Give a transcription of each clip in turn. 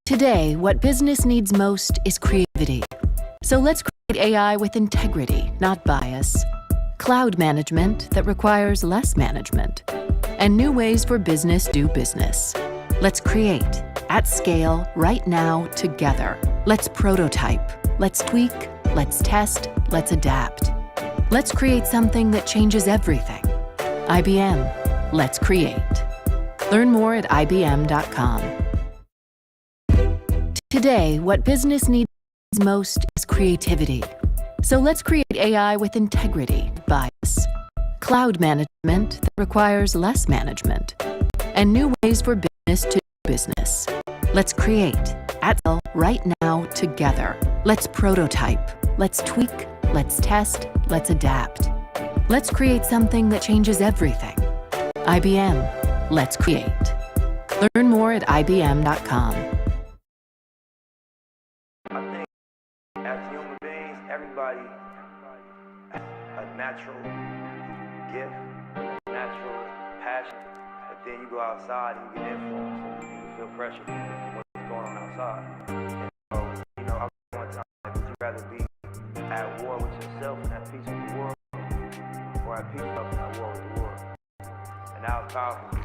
Today, what business needs most is creativity. So let's create AI with integrity, not bias. Cloud management that requires less management. And new ways for business do business. Let's create, at scale, right now, together. Let's prototype. Let's tweak. Let's test. Let's adapt. Let's create something that changes everything. IBM. Let's create. Learn more at IBM.com. Today, what business needs most is creativity. So let's create AI with integrity, bias. Cloud management that requires less management. And new ways for business to do business. Let's create, at scale, right now, together. Let's prototype. Let's tweak. Let's test. Let's adapt. Let's create something that changes everything. IBM. Let's create. Learn more at IBM.com. I think as human beings, everybody has a natural gift, a natural passion. But then you go outside and you get influenced, and you feel pressure from what's going on outside. And so, I one time, would you rather be at war with yourself and at peace with the world, or at peace with and at war with the world? And that was powerful.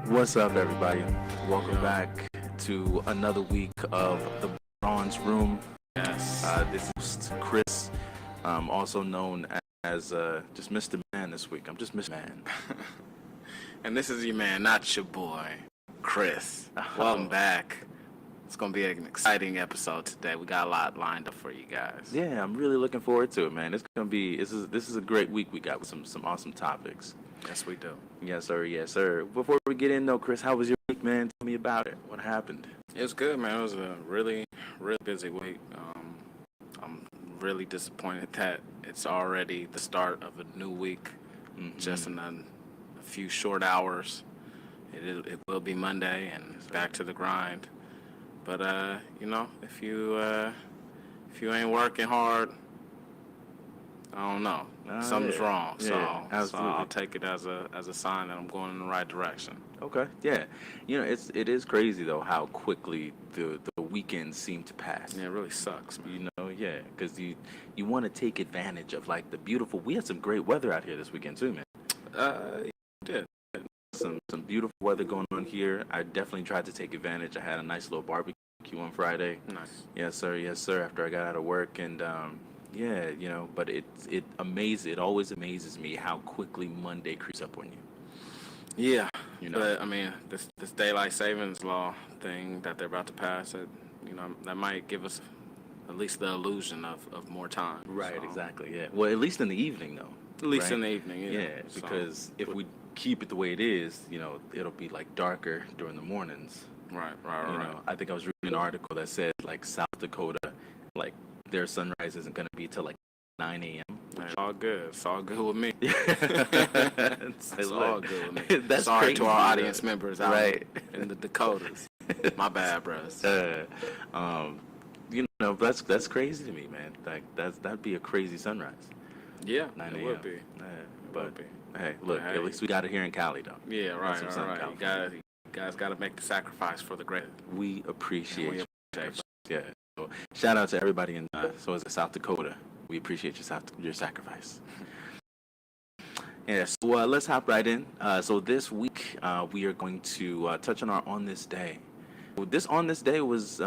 What's up, everybody? Welcome back to another week of the Bronze Room. Yes. This is Chris, also known as just Mr. Man this week. I'm just Mr. Man. And this is your man, not your boy, Chris. Welcome back. It's going to be an exciting episode today. We got a lot lined up for you guys. Yeah, I'm really looking forward to it, man. It's gonna be this is a great week we got with some awesome topics. Yes, we do. Yes, sir. Yes, sir. Before we get in, though, Chris, how was your week, man? Tell me about it. What happened? It was good, man. It was a really, really busy week. I'm really disappointed that it's already the start of a new week, just in a few short hours. It will be Monday and back to the grind. But if you ain't working hard, I don't know. Something's wrong. Yeah, so I'll take it as a sign that I'm going in the right direction. Okay. Yeah. It is crazy though how quickly the weekends seem to pass. Yeah, it really sucks, man. Yeah, because you want to take advantage of like the beautiful. We had some great weather out here this weekend too, man. Yeah, did. Some beautiful weather going on here. I definitely tried to take advantage. I had a nice little barbecue on Friday. Nice. Yes, sir. Yes, sir. After I got out of work, and but it always amazes me how quickly Monday creeps up on you. Yeah, but I mean, this daylight savings law thing that they're about to pass, that might give us at least the illusion of more time. Right. So. Exactly. Yeah. Well, at least in the evening, though. At least right? in the evening. Yeah. Because if we keep it the way it is, it'll be like darker during the mornings. Right. I think I was reading an article that said like South Dakota, like their sunrise isn't going to be till like 9 a.m. It's all good. It's all good with me. it's all good with me. That's sorry crazy, to our audience members out right in the Dakotas. My bad, bros. That's crazy to me, man. Like that'd be a crazy sunrise. Yeah, 9 it a.m. would be. But hey, look, at least we got it here in Cali, though. Yeah, right. You guys got to make the sacrifice for the great. We appreciate you. You. Yeah. So, shout out to everybody in South Dakota. We appreciate your sacrifice. Yeah. So let's hop right in. So this week we are going to touch on this day. This on this day was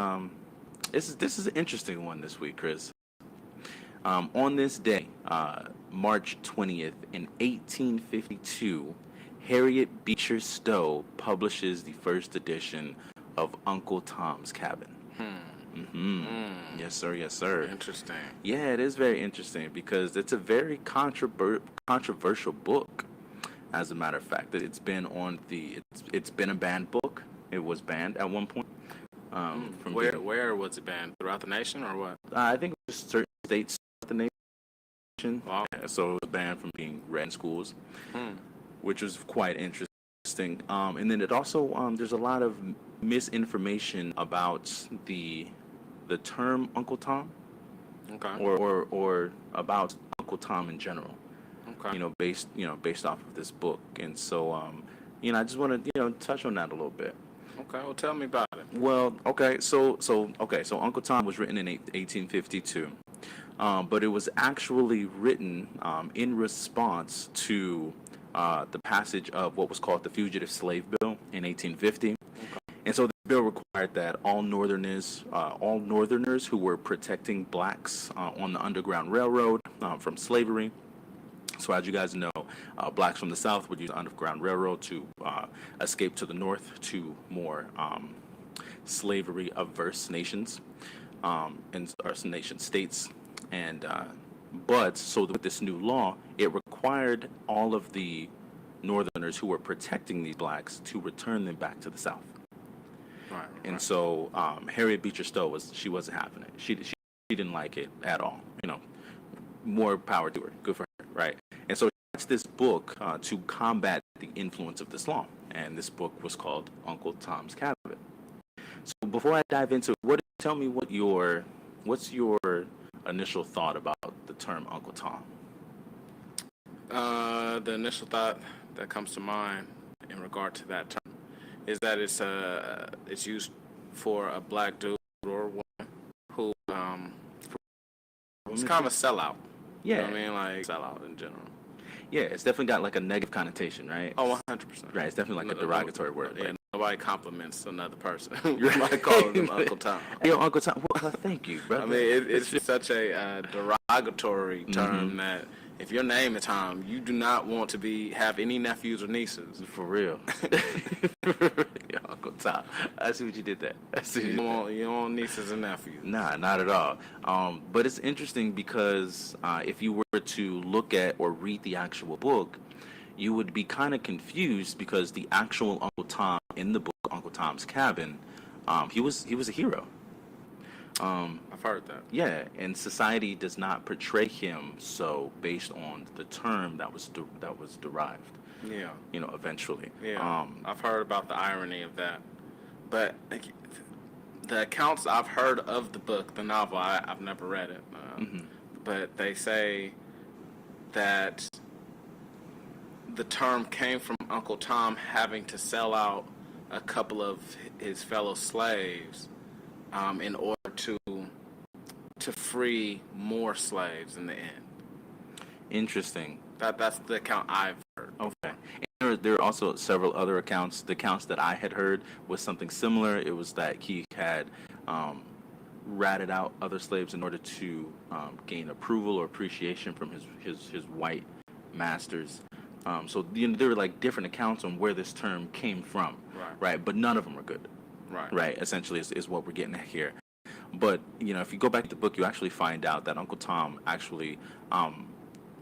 this is an interesting one this week, Chris. On this day, March 20th, in 1852, Harriet Beecher Stowe publishes the first edition of Uncle Tom's Cabin. Yes, sir. Yes, sir. Interesting. Yeah, it is very interesting because it's a very controversial book. As a matter of fact, it's been it's been a banned book. It was banned at one point. Where was it banned? Throughout the nation or what? I think it was certain states throughout the nation. Wow. Yeah, so it was banned from being read in schools, which was quite interesting. And then it also there's a lot of misinformation about the term Uncle Tom, okay, or about Uncle Tom in general. Okay. Based off of this book, and so I just want to touch on that a little bit. Okay, well, tell me about it. Well, so Uncle Tom was written in 1852, but it was actually written in response to the passage of what was called the Fugitive Slave Bill in 1850. And so the bill required that all Northerners who were protecting blacks on the Underground Railroad from slavery. So as you guys know, blacks from the South would use the Underground Railroad to escape to the North to more slavery-averse nations and or nation states. And but so with this new law, it required all of the Northerners who were protecting these blacks to return them back to the South. Right. And so Harriet Beecher Stowe wasn't having it. She didn't like it at all. You know, more power to her. Good for her, right? And so she writes this book to combat the influence of this law. And this book was called Uncle Tom's Cabin. So before I dive into it, tell me what's your initial thought about the term Uncle Tom? The initial thought that comes to mind in regard to that term is that it's used for a black dude or woman who it's kind of a sellout. Yeah. You know what I mean? Like sellout in general. Yeah, it's definitely got like a negative connotation, right? Oh, 100%. Right, it's definitely like a derogatory word. Yeah, Like, nobody compliments another person. Nobody calls them Uncle Tom. yo, Uncle Tom. Well, thank you, brother. I mean, it's just such a derogatory term that if your name is Tom, you do not want to have any nephews or nieces. For real. Yo, Uncle Tom. I see what you did there. You don't want nieces and nephews. Nah, not at all. But it's interesting because if you were to look at or read the actual book, you would be kind of confused because the actual Uncle Tom in the book, Uncle Tom's Cabin, he was a hero. I've heard that. Yeah, and society does not portray him so based on the term that was derived. Yeah. You know, eventually. Yeah. I've heard about the irony of that, but the accounts I've heard of the book, the novel, I've never read it, but they say that the term came from Uncle Tom having to sell out a couple of his fellow slaves in order to free more slaves in the end. Interesting. That's the account I've heard. Okay. And there are also several other accounts. The accounts that I had heard was something similar. It was that he had ratted out other slaves in order to gain approval or appreciation from his white masters. So there were like different accounts on where this term came from, right? But none of them are good, right? Essentially, is what we're getting at here. But if you go back to the book, you actually find out that Uncle Tom actually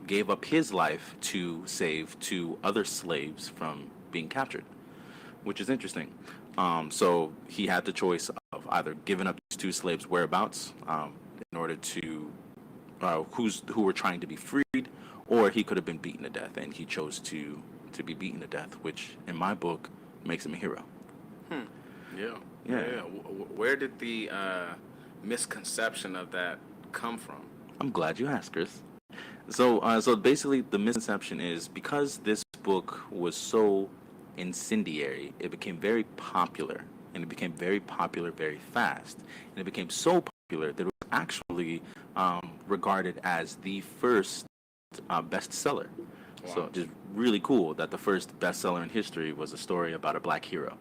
gave up his life to save two other slaves from being captured, which is interesting. So he had the choice of either giving up these two slaves' whereabouts in order to who were trying to be freed, or he could have been beaten to death, and he chose to be beaten to death, which in my book makes him a hero. Yeah. Where did the misconception of that come from? I'm glad you asked, Chris. So basically, the misconception is because this book was so incendiary, it became very popular, and it became very popular very fast, and it became so popular that it was actually regarded as the first bestseller. Wow. So just really cool that the first bestseller in history was a story about a black hero.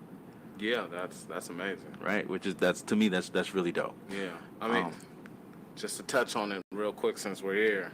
Yeah, that's amazing. Right, which is to me that's really dope. Yeah, I mean, just to touch on it real quick since we're here,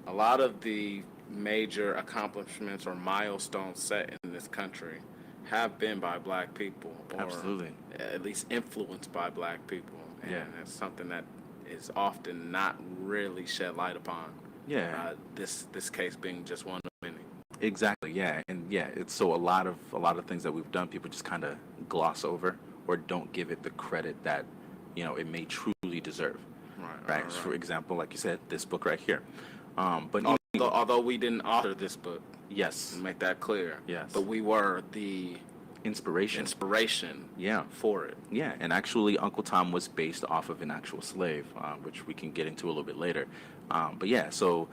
a lot of the major accomplishments or milestones set in this country have been by black people, or Absolutely. at least influenced by black people, and Yeah. it's something that is often not really shed light upon. Yeah. This case being just one of many. Exactly. Yeah, and yeah, it's so a lot of things that we've done, people just kind of gloss over or don't give it the credit that it may truly deserve. Right. For example, like you said, this book right here. But Although we didn't author this book, yes, to make that clear. Yes. But we were the inspiration. Yeah. For it. Yeah, and actually, Uncle Tom was based off of an actual slave, which we can get into a little bit later. But yeah, so.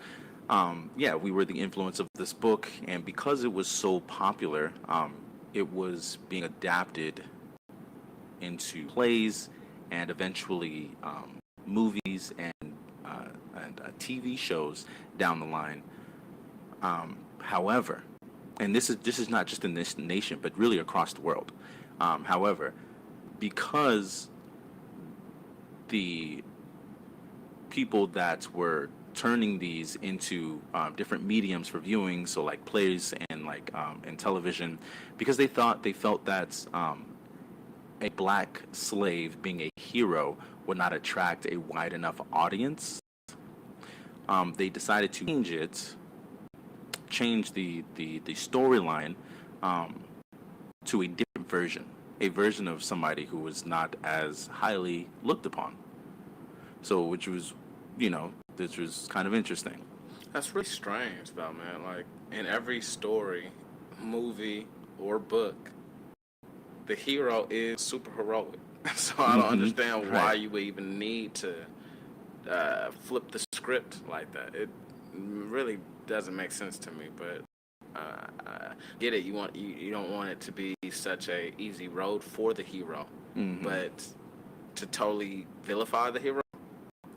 We were the influence of this book, and because it was so popular, it was being adapted into plays and eventually movies and TV shows down the line. However, and this is not just in this nation, but really across the world. However, because the people that were turning these into different mediums for viewing, so like plays and like and television, because they felt that a black slave being a hero would not attract a wide enough audience. They decided to change the storyline to a different a version of somebody who was not as highly looked upon. So, which was, this was kind of interesting. That's really strange, though, man. Like, in every story, movie, or book, the hero is super heroic. So I don't understand why you would even need to flip the script like that. It really doesn't make sense to me, but get it. You don't want it to be such a easy road for the hero, but to totally vilify the hero,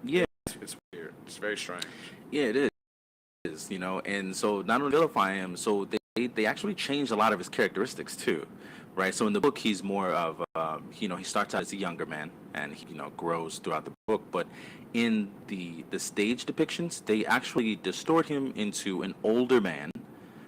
yeah, it's weird. It's very strange. Yeah, it is. And so not only vilify him, so they actually changed a lot of his characteristics too, right? So in the book, he's more of he starts out as a younger man and he grows throughout the book, but in the stage depictions, they actually distort him into an older man.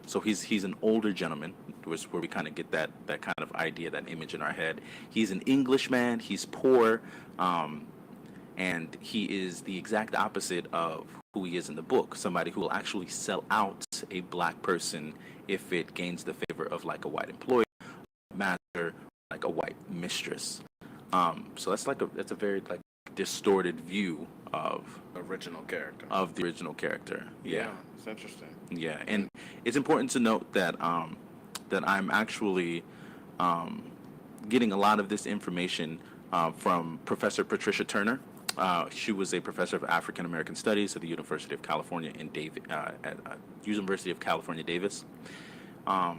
So he's an older gentleman, where we kind of get that kind of idea, that image in our head. He's an Englishman. He's poor, and he is the exact opposite of who he is in the book. Somebody who will actually sell out a black person if it gains the favor of like a white employer, master, like a white mistress. So that's a very like distorted view of the original character. Yeah, it's interesting. Yeah, and it's important to note that that I'm actually getting a lot of this information from Professor Patricia Turner. She was a professor of African American Studies at the University of California University of California, Davis.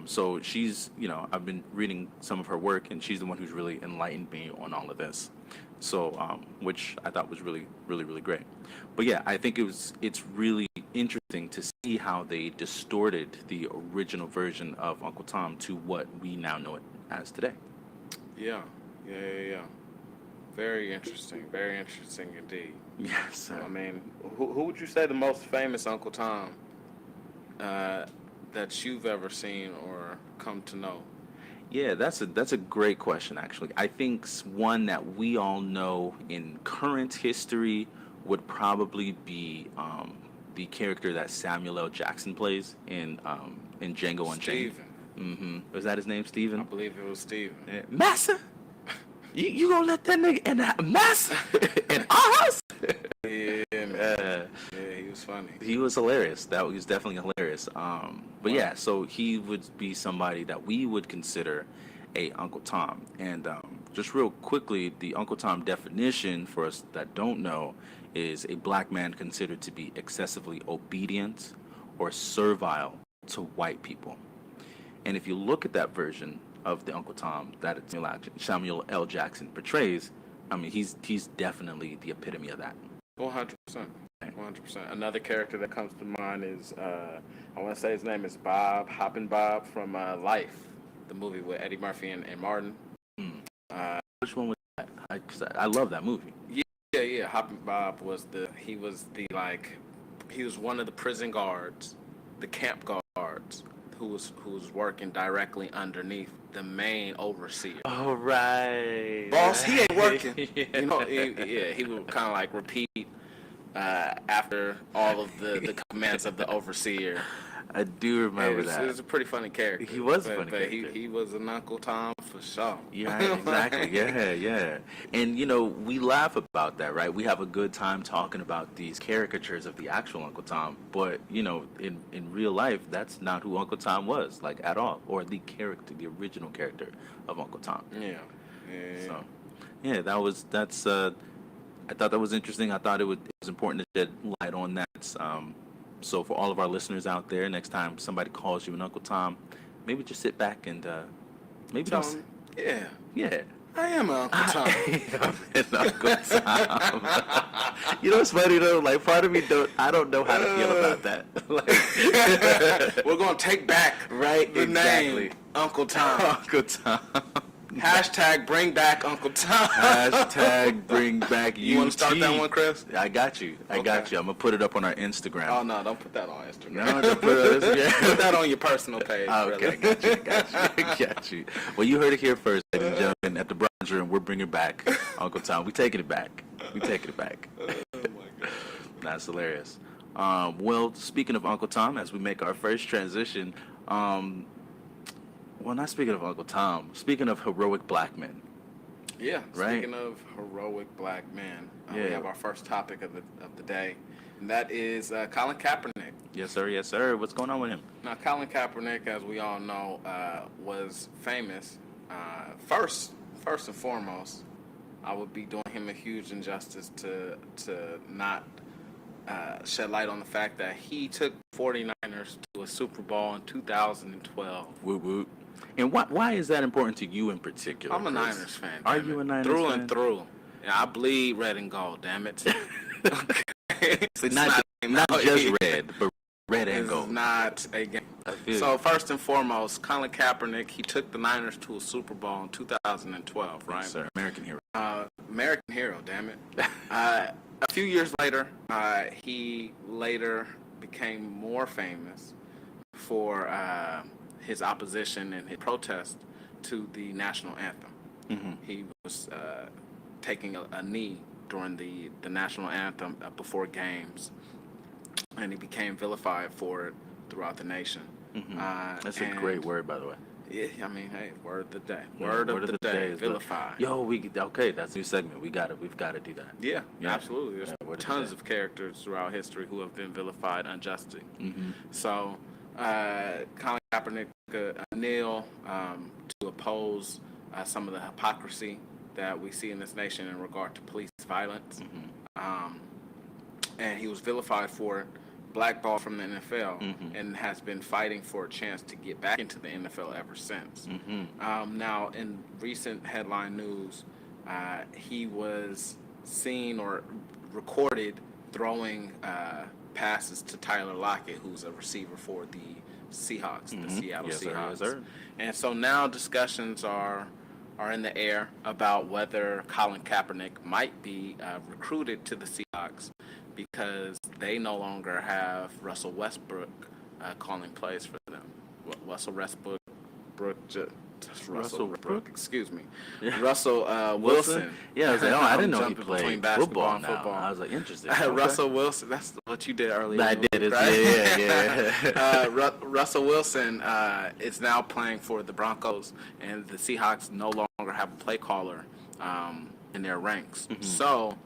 So she's, I've been reading some of her work, and she's the one who's really enlightened me on all of this. So, which I thought was really, really, really great. But yeah, I think it's really interesting to see how they distorted the original version of Uncle Tom to what we now know it as today. Yeah. Very interesting indeed. Yes. I mean, who would you say the most famous Uncle Tom that you've ever seen or come to know? Yeah, that's a great question, actually. I think one that we all know in current history would probably be the character that Samuel L. Jackson plays in Django Unchained. Steven. Was that his name, Steven? I believe it was Steven. Yeah. Massa, you gonna let that nigga in the Massa in our house? Yeah, man. Yeah, he was funny. He was hilarious. That was definitely hilarious. But yeah, so he would be somebody that we would consider a Uncle Tom. And just real quickly, the Uncle Tom definition for us that don't know is a black man considered to be excessively obedient or servile to white people. And if you look at that version of the Uncle Tom that Samuel L. Jackson portrays, I mean, he's definitely the epitome of that. 100%. Another character that comes to mind is, I want to say his name is Bob, Hoppin' Bob from Life, the movie with Eddie Murphy and Martin. Which one was that? I love that movie. Yeah. Hoppin' Bob was he was one of the prison guards, the camp guards, who was working directly underneath the main overseer. Oh, right. Boss, he ain't working. He would kind of like repeat after all of the commands of the overseer. I do remember that. He was a pretty funny character. He was a funny character. He was an Uncle Tom for sure. Yeah, exactly. Yeah. And, we laugh about that, right? We have a good time talking about these caricatures of the actual Uncle Tom. But, in real life, that's not who Uncle Tom was, like, at all. Or the original character of Uncle Tom. Yeah. So, yeah, I thought that was interesting. I thought it was important to shed light on that. So for all of our listeners out there, next time somebody calls you an Uncle Tom, maybe just sit back and maybe tell them, yeah. I am Uncle Tom. And Uncle Tom. You know what's funny though? Like part of me I don't know how to feel about that. Like, We're gonna take back the name Uncle Tom. Uncle Tom. Hashtag bring back Uncle Tom. Hashtag bring back UT. You want to start that one, Chris? I got you. I got you. I'm gonna put it up on our Instagram. Oh no, don't put that on Instagram. No, don't put it on Instagram. Put that on your personal page. Okay, Really. got you. Well, you heard it here first, ladies and gentlemen. At the Bronze Room, we're bringing back Uncle Tom. We taking it back. We taking it back. Oh my God. That's hilarious. Well, speaking of Uncle Tom, as we make our first transition, well, not speaking of Uncle Tom, speaking of heroic black men. Yeah. Right. Speaking of heroic black men, Yeah. we have our first topic of the day, and that is Colin Kaepernick. Yes, sir. Yes, sir. What's going on with him? Now, Colin Kaepernick, as we all know, was famous. First and foremost, I would be doing him a huge injustice to not shed light on the fact that he took 49ers to a Super Bowl in 2012. Woot woot. And why is that important to you in particular? I'm a Chris? Niners fan. Are damn you it. a Niners through fan? and through? Yeah, I bleed red and gold. Damn it. So not just red, but red and It's gold. not a game. I feel So you. first and foremost, Colin Kaepernick, he took the Niners to a Super Bowl in 2012, right? Yes, sir. American hero. American hero, damn it. A few years later, he later became more famous for his opposition and his protest to the national anthem. Mm-hmm. He was taking a knee during the national anthem before games, and he became vilified for it throughout the nation. Mm-hmm. That's a great word, by the way. Yeah, I mean, hey, word of the day. Yeah, Word of the day, is vilified. Okay, that's a new segment. We've got to do that. Yeah, Yeah. absolutely. There's Yeah, word of the tons day. of characters throughout history who have been vilified unjustly. Mm-hmm. So, Colin Kaepernick kneel to oppose some of the hypocrisy that we see in this nation in regard to police violence. Mm-hmm. And he was vilified for it, blackballed from the NFL, Mm-hmm. and has been fighting for a chance to get back into the NFL ever since. Mm-hmm. Now, in recent headline news, he was seen or recorded throwing passes to Tyler Lockett, who's a receiver for the Seahawks, Mm-hmm. the Seattle Yes, sir. Seahawks. Yes, sir. And so now discussions are in the air about whether Colin Kaepernick might be recruited to the Seahawks because they no longer have Russell Westbrook calling plays for them. Russell Westbrook, excuse me. Yeah. Russell Wilson. Yeah, I was like, I didn't know he jumping between played basketball football and now. football. I was like, interesting. Russell Wilson, that's what you did earlier. I in the did week, it. right? Yeah. Russell Wilson is now playing for the Broncos, and the Seahawks no longer have a play caller in their ranks. Mm-hmm. So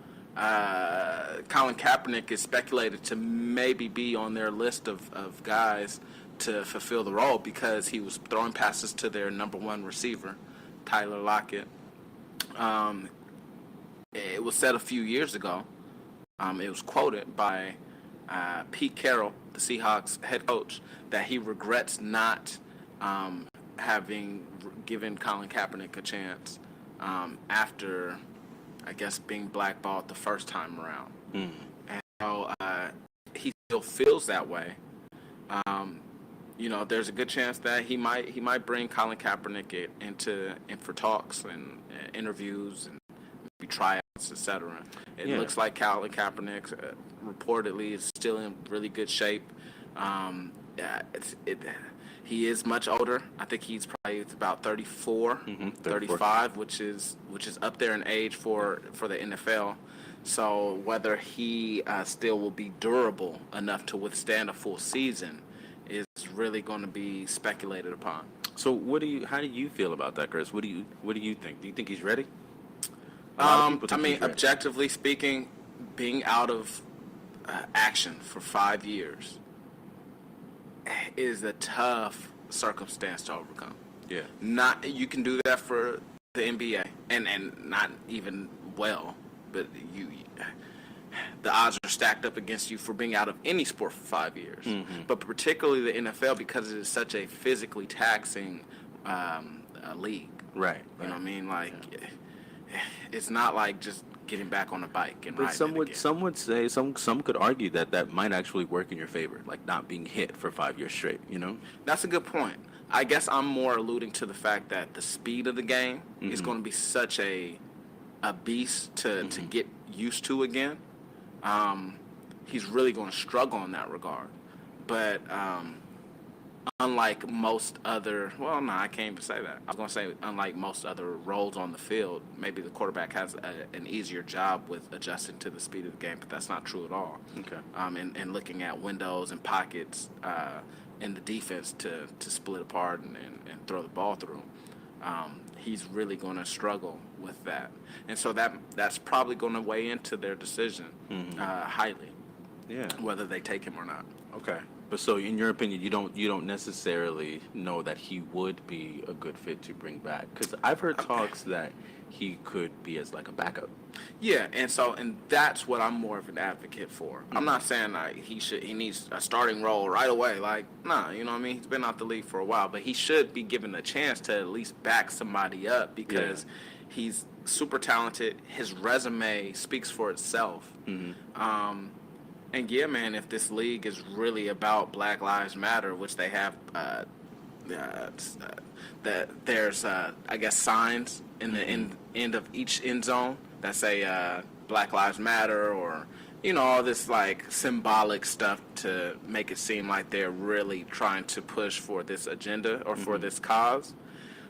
Colin Kaepernick is speculated to maybe be on their list of guys to fulfill the role because he was throwing passes to their number one receiver, Tyler Lockett. It was said a few years ago. It was quoted by Pete Carroll, the Seahawks head coach, that he regrets not having given Colin Kaepernick a chance after, I guess, being blackballed the first time around. Mm. And so he still feels that way. There's a good chance that he might bring Colin Kaepernick in for talks and interviews and maybe tryouts, etc. It Yeah. looks like Colin Kaepernick reportedly is still in really good shape. He is much older. I think he's probably about 34, 35, which is up there in age for the NFL. So whether he still will be durable enough to withstand a full season is really going to be speculated upon. So how do you feel about that, Chris? What do you think? Do you think he's ready? A lot of people think he's ready. Objectively speaking, being out of action for 5 years is a tough circumstance to overcome. Yeah. You can do that for the NBA, and not even well, but the odds are stacked up against you for being out of any sport for 5 years. Mm-hmm. But particularly the NFL, because it is such a physically taxing league. Right. You know what I mean? Like, it's not like just getting back on a bike and But riding some it would again. some would say some could argue that that might actually work in your favor, like not being hit for 5 years straight. You know. That's a good point. I guess I'm more alluding to the fact that the speed of the game is going to be such a beast to get used to again. He's really going to struggle in that regard. But unlike most other, well, no, I can't even say that. I was going to say unlike most other roles on the field, maybe the quarterback has an easier job with adjusting to the speed of the game, but that's not true at all. Okay. And looking at windows and pockets in the defense to split apart and throw the ball through. He's really going to struggle with that. And so that's probably going to weigh into their decision highly. Yeah. Whether they take him or not. Okay. But so, in your opinion, you don't necessarily know that he would be a good fit to bring back, because I've heard talks that he could be as like a backup. Yeah, and that's what I'm more of an advocate for. I'm not saying like he needs a starting role right away. Like, nah, you know what I mean? He's been out the league for a while, but he should be given a chance to at least back somebody up because he's super talented. His resume speaks for itself. And yeah, man, if this league is really about Black Lives Matter, which they have, that there's I guess signs in the end of each end zone that say Black Lives Matter, or all this like symbolic stuff to make it seem like they're really trying to push for this agenda or for this cause.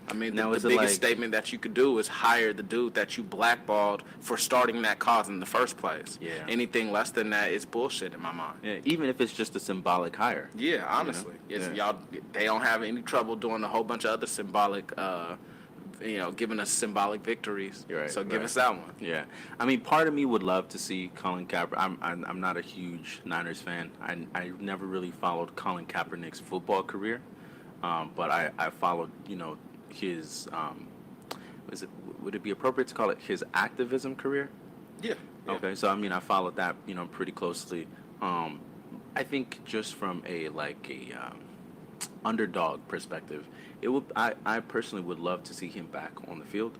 I mean, Now, the is it biggest like- statement that you could do is hire the dude that you blackballed for starting that cause in the first place. Yeah. Anything less than that is bullshit in my mind. Yeah. Even if it's just a symbolic hire. Yeah, honestly, y'all they don't have any trouble doing a whole bunch of other symbolic, giving us symbolic victories. You're right, So give right. us that one. Yeah, I mean, part of me would love to see Colin Kaepernick. I'm not a huge Niners fan. I never really followed Colin Kaepernick's football career, but I followed his would it be appropriate to call it his activism career? Yeah. Okay, so I mean, I followed that pretty closely. I think just from a underdog perspective, I personally would love to see him back on the field,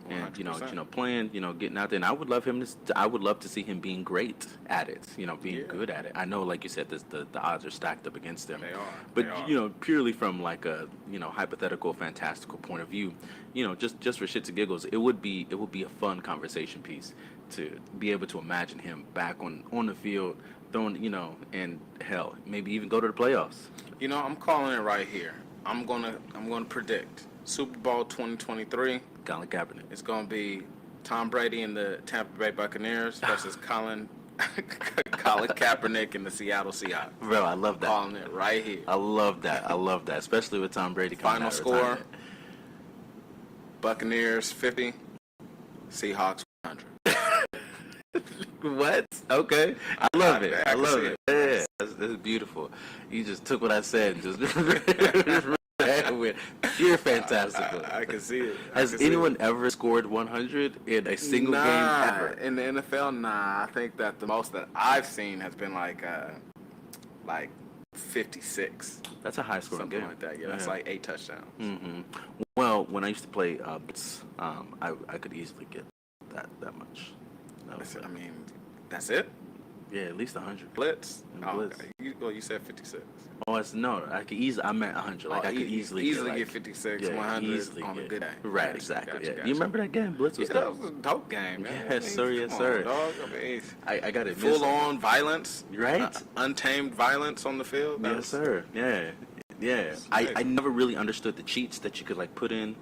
and 100%. playing, getting out there. And I would love to see him being great at it, being good at it. I know, like you said, the odds are stacked up against him. They are. But They are. purely from like a hypothetical, fantastical point of view, just for shits and giggles, it would be a fun conversation piece to be able to imagine him back on the field, throwing, and hell, maybe even go to the playoffs. I'm calling it right here. I'm gonna predict Super Bowl 2023. Colin Kaepernick. It's gonna be Tom Brady and the Tampa Bay Buccaneers versus Colin Kaepernick and the Seattle Seahawks. Bro, I love that. Calling it right here. I love that, especially with Tom Brady coming Final out of score: retirement. Buccaneers 50, Seahawks 100. What? Okay. I love it. I I can love see it. it. Yeah, that's beautiful. You just took what I said and just ran with. You're fantastical. I can see it. Has anyone ever scored 100 in a single game ever? In the NFL, nah. I think that the most that I've seen has been like 56. That's a high scoring Something game. like that. Yeah, that's like 8 touchdowns. Mm-hmm. Well, when I used to play Blitz, I could easily get that much. That was I mean, that's it? yeah, at least 100. Blitz? Oh, Blitz. Okay. You said 56. Oh, I could easily. I meant 100. Like I could easily get 56, yeah, 100 easily on a get- good day. Right, Gotcha, exactly. gotcha, Yeah. gotcha. You remember that game? Blitz was Yeah, that dope. was a dope game, man. Yes, sir, yes, Come sir. on, dog. I mean, I got it. full on violence, Right? Untamed violence on the field. Yes, That's- sir. Yeah. Yeah. That's I amazing. never really understood the cheats that you could like put in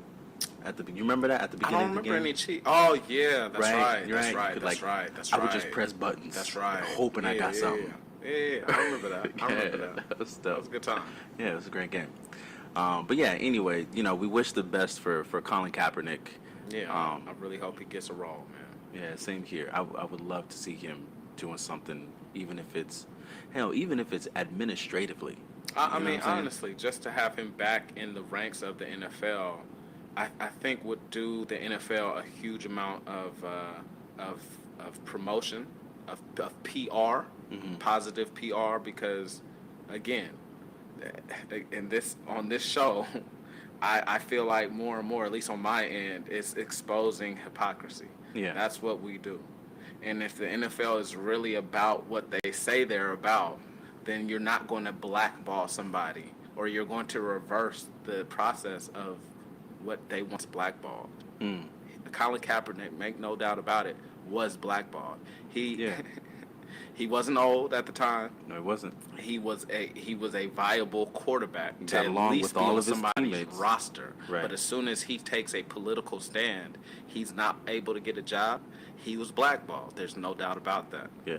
at the. You remember that at the I beginning don't of the remember game? any cheat. Oh yeah, that's Right, right. you're That's right. right. You could, That's like, right. That's I right. would just press buttons. That's right. Hoping I got something. Yeah, I remember that. I remember Yeah, that. that was That dope. was a good time. Yeah, it was a great game. But yeah, anyway, we wish the best for Colin Kaepernick. Yeah, I really hope he gets a role, man. Yeah, same here. I would love to see him doing something, even if it's administratively. I You know mean, what I'm saying? honestly, just to have him back in the ranks of the NFL, I think would do the NFL a huge amount of promotion, of PR, positive PR, because again, on this show, I feel like more and more, at least on my end, it's exposing hypocrisy. Yeah. That's what we do. And if the NFL is really about what they say they're about, then you're not going to blackball somebody, or you're going to reverse the process of what they once blackballed. Colin Kaepernick, make no doubt about it, was blackballed. He Yeah. he wasn't old at the time. No, it wasn't. He was a viable quarterback to Got at along least with be all on of his somebody's teammates. roster. Right. But as soon as he takes a political stand, he's not able to get a job. He was blackballed. There's no doubt about that. Yeah.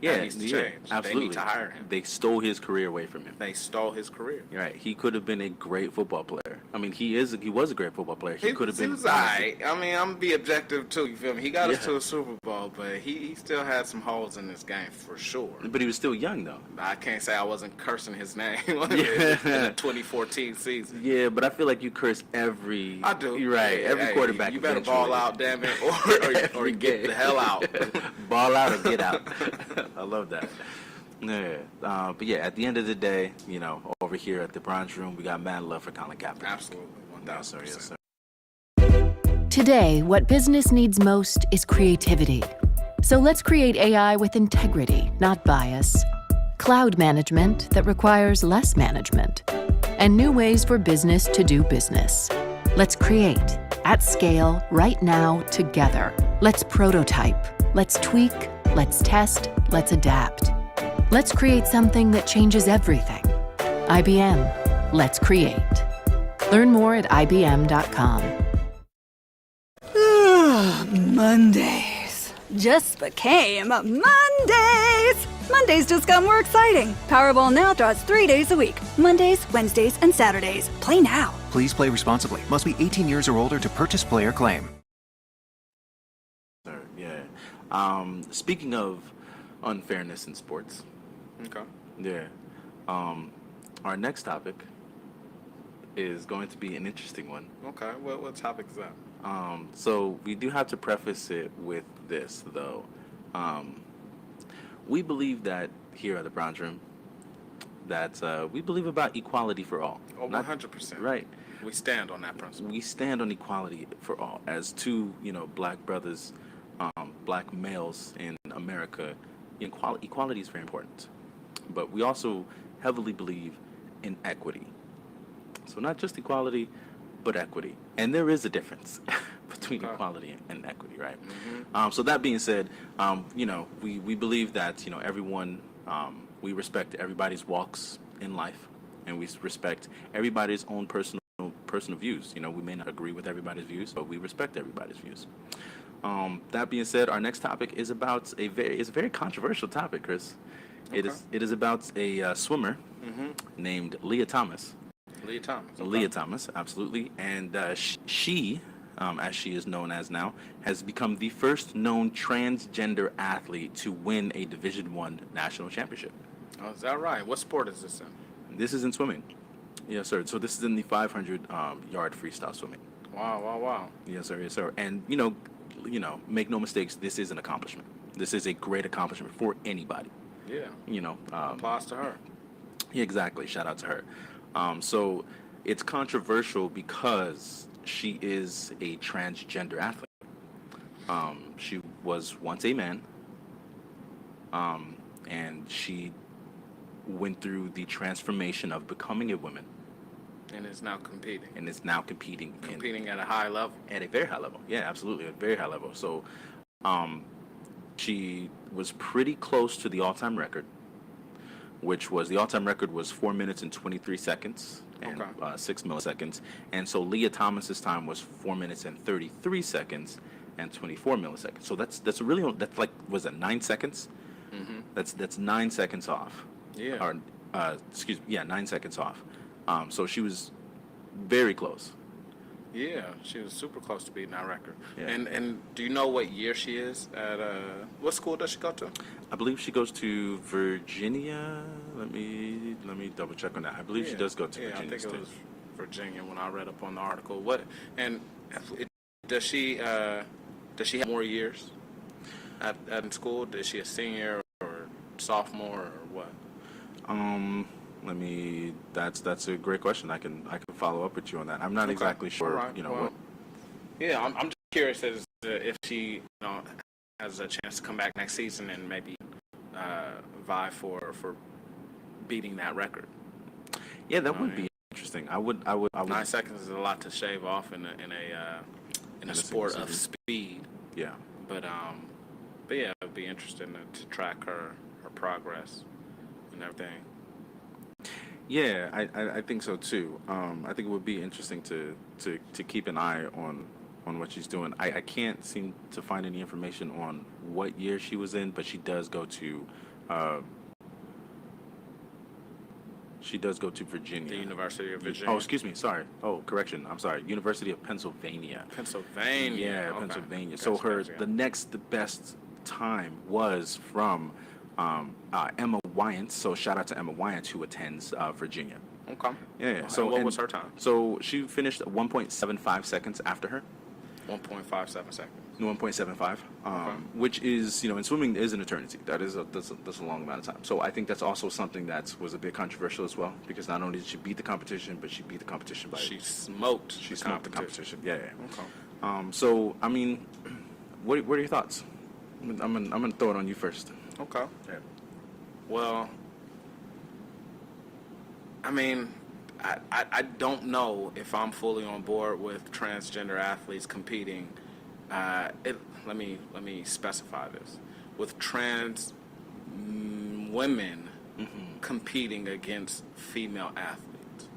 That needs to change. Absolutely. They need to hire him. They stole his career away from him. They stole his career. You're right. He could have been a great football player. I mean, he was a great football player. He could have been. He was all right. I mean, I'm gonna be objective too. You feel me? He got us Yeah. to a Super Bowl, but he still had some holes in this game for sure. But he was still young though. I can't say I wasn't cursing his name in Yeah. the 2014 season. Yeah, but I feel like you curse every. I do. You're right. Yeah, Every hey, quarterback. You better eventually. ball out, damn it, or Every get game. the hell out. Ball out or get out. I love that. Yeah. But yeah, at the end of the day, over here at the Bronze Room, we got mad love for Colin Kaepernick. Absolutely, 1,000%. Yes, sir. Yes, sir. Today, what business needs most is creativity. So let's create AI with integrity, not bias. Cloud management that requires less management. And new ways for business to do business. Let's create, at scale, right now, together. Let's prototype. Let's tweak. Let's test. Let's adapt. Let's create something that changes everything. IBM. Let's create. Learn more at IBM.com. Mondays just became Mondays. Mondays just got more exciting. Powerball now draws 3 days a week. Mondays, Wednesdays, and Saturdays. Play now. Please play responsibly. Must be 18 years or older to purchase player claim. Sir, yeah. Speaking of unfairness in sports, Okay. yeah. Our next topic is going to be an interesting one. Okay. What topic is that? So we do have to preface it with this, though. We believe that here at the Bronze Room, that we believe about equality for all. Oh, Not- 100%. Right. We stand on that principle. We stand on equality for all. As two, black brothers, black males in America, equality is very important. But we also heavily believe in equity. So not just equality, but equity. And there is a difference between Okay. equality and equity, right? So that being said, we believe that, everyone, we respect everybody's walks in life, and we respect everybody's own personal views. We may not agree with everybody's views, but we respect everybody's views. That being said, our next topic is about a very controversial topic, Chris. It is about a swimmer named Leah Thomas. Leah Thomas. Okay. Leah Thomas, absolutely, and she, as she is known as now, has become the first known transgender athlete to win a Division I national championship. Oh, is that right? What sport is this in? This is in swimming. Yes, sir. So this is in the 500 yard freestyle swimming. Wow. Yes, sir. Yes, sir. And make no mistakes. This is an accomplishment. This is a great accomplishment for anybody. Yeah. Applause to her. Yeah, exactly. Shout out to her. So it's controversial because she is a transgender athlete. She was once a man, and she went through the transformation of becoming a woman, And is now competing. and is now competing At a high level. at a very high level. Yeah, absolutely, a very high level. So, she was pretty close to the all-time record, which was the all-time record was 4 minutes and 23 seconds and Okay. 6 milliseconds. And so Leah Thomas's time was 4 minutes and 33 seconds and 24 milliseconds. So that's like, was that 9 seconds? Mm-hmm. That's 9 seconds off. Yeah. Or 9 seconds off. So she was very close. Yeah, she was super close to beating that record. Yeah. And do you know what year she is at? What school does she go to? I believe she goes to Virginia. Let me double check on that. I believe she does go to Virginia I think State. it was Virginia when I read up on the article. Does she have more years at school? Is she a senior or sophomore or what? That's a great question. I can follow up with you on that. I'm not exactly sure. All right. What. Yeah, I'm just curious as to if she has a chance to come back next season and maybe vie for beating that record. Yeah, that would be interesting. I would. 9 seconds is a lot to shave off in a sport of speed. Yeah. But yeah, it'd be interesting to track her progress and everything. Yeah, I think so too. I think it would be interesting to keep an eye on what she's doing. I can't seem to find any information on what year she was in, but she does go to Virginia. The University of Virginia. Oh, excuse me. Sorry. Oh, correction. I'm sorry. University of Pennsylvania. Pennsylvania. Yeah, okay. Pennsylvania. Gotcha, So the best time was from Emma Wyant. So shout out to Emma Wyant, who attends Virginia. Okay. Yeah. So what was her time? So she finished 1.75 seconds after her. 1.57 seconds. 1.75, which is, in swimming is an eternity. That's a long amount of time. So I think that's also something that was a bit controversial as well, because not only did she beat the competition, but she beat the competition by... She smoked the competition. Yeah. Okay. So, I mean, what are your thoughts? I'm gonna throw it on you first. Okay. Yeah. Well, I mean, I don't know if I'm fully on board with transgender athletes competing. Let me specify this. With trans women competing against female athletes,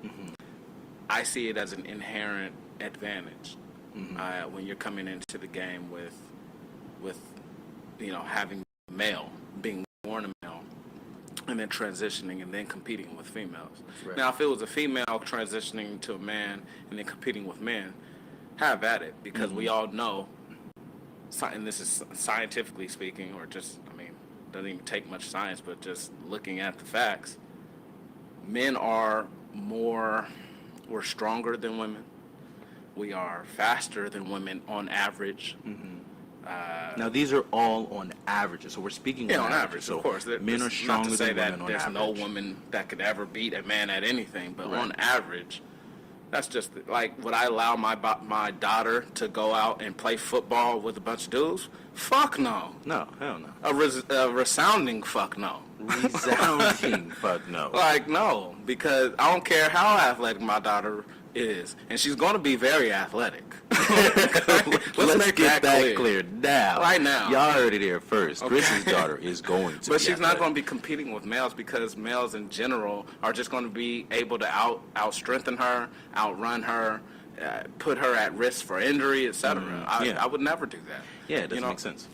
I see it as an inherent advantage when you're coming into the game with having male, being born a male, and then transitioning and then competing with females. Right. Now, if it was a female transitioning to a man and then competing with men, have at it, because we all know, and this is scientifically speaking, or just, doesn't even take much science, but just looking at the facts, men we're stronger than women. We are faster than women on average. Now, these are all on averages, so we're speaking on average. So of course. Men are stronger not to say than that women on there's average. no woman that could ever beat a man at anything, but Right. on average, that's just like, would I allow my daughter to go out and play football with a bunch of dudes? Fuck no. No, hell no. A resounding fuck no. Resounding fuck no. Like, no, because I don't care how athletic my daughter is, and she's going to be very athletic. Let's make get that clear now. Right now. Y'all heard it here first. Okay. Chris's daughter is going to But be she's not athletic. going to be competing with males, because males in general are just going to be able to out-strengthen her, outrun her, put her at risk for injury, etc. Yeah. I would never do that. Yeah, it doesn't make sense.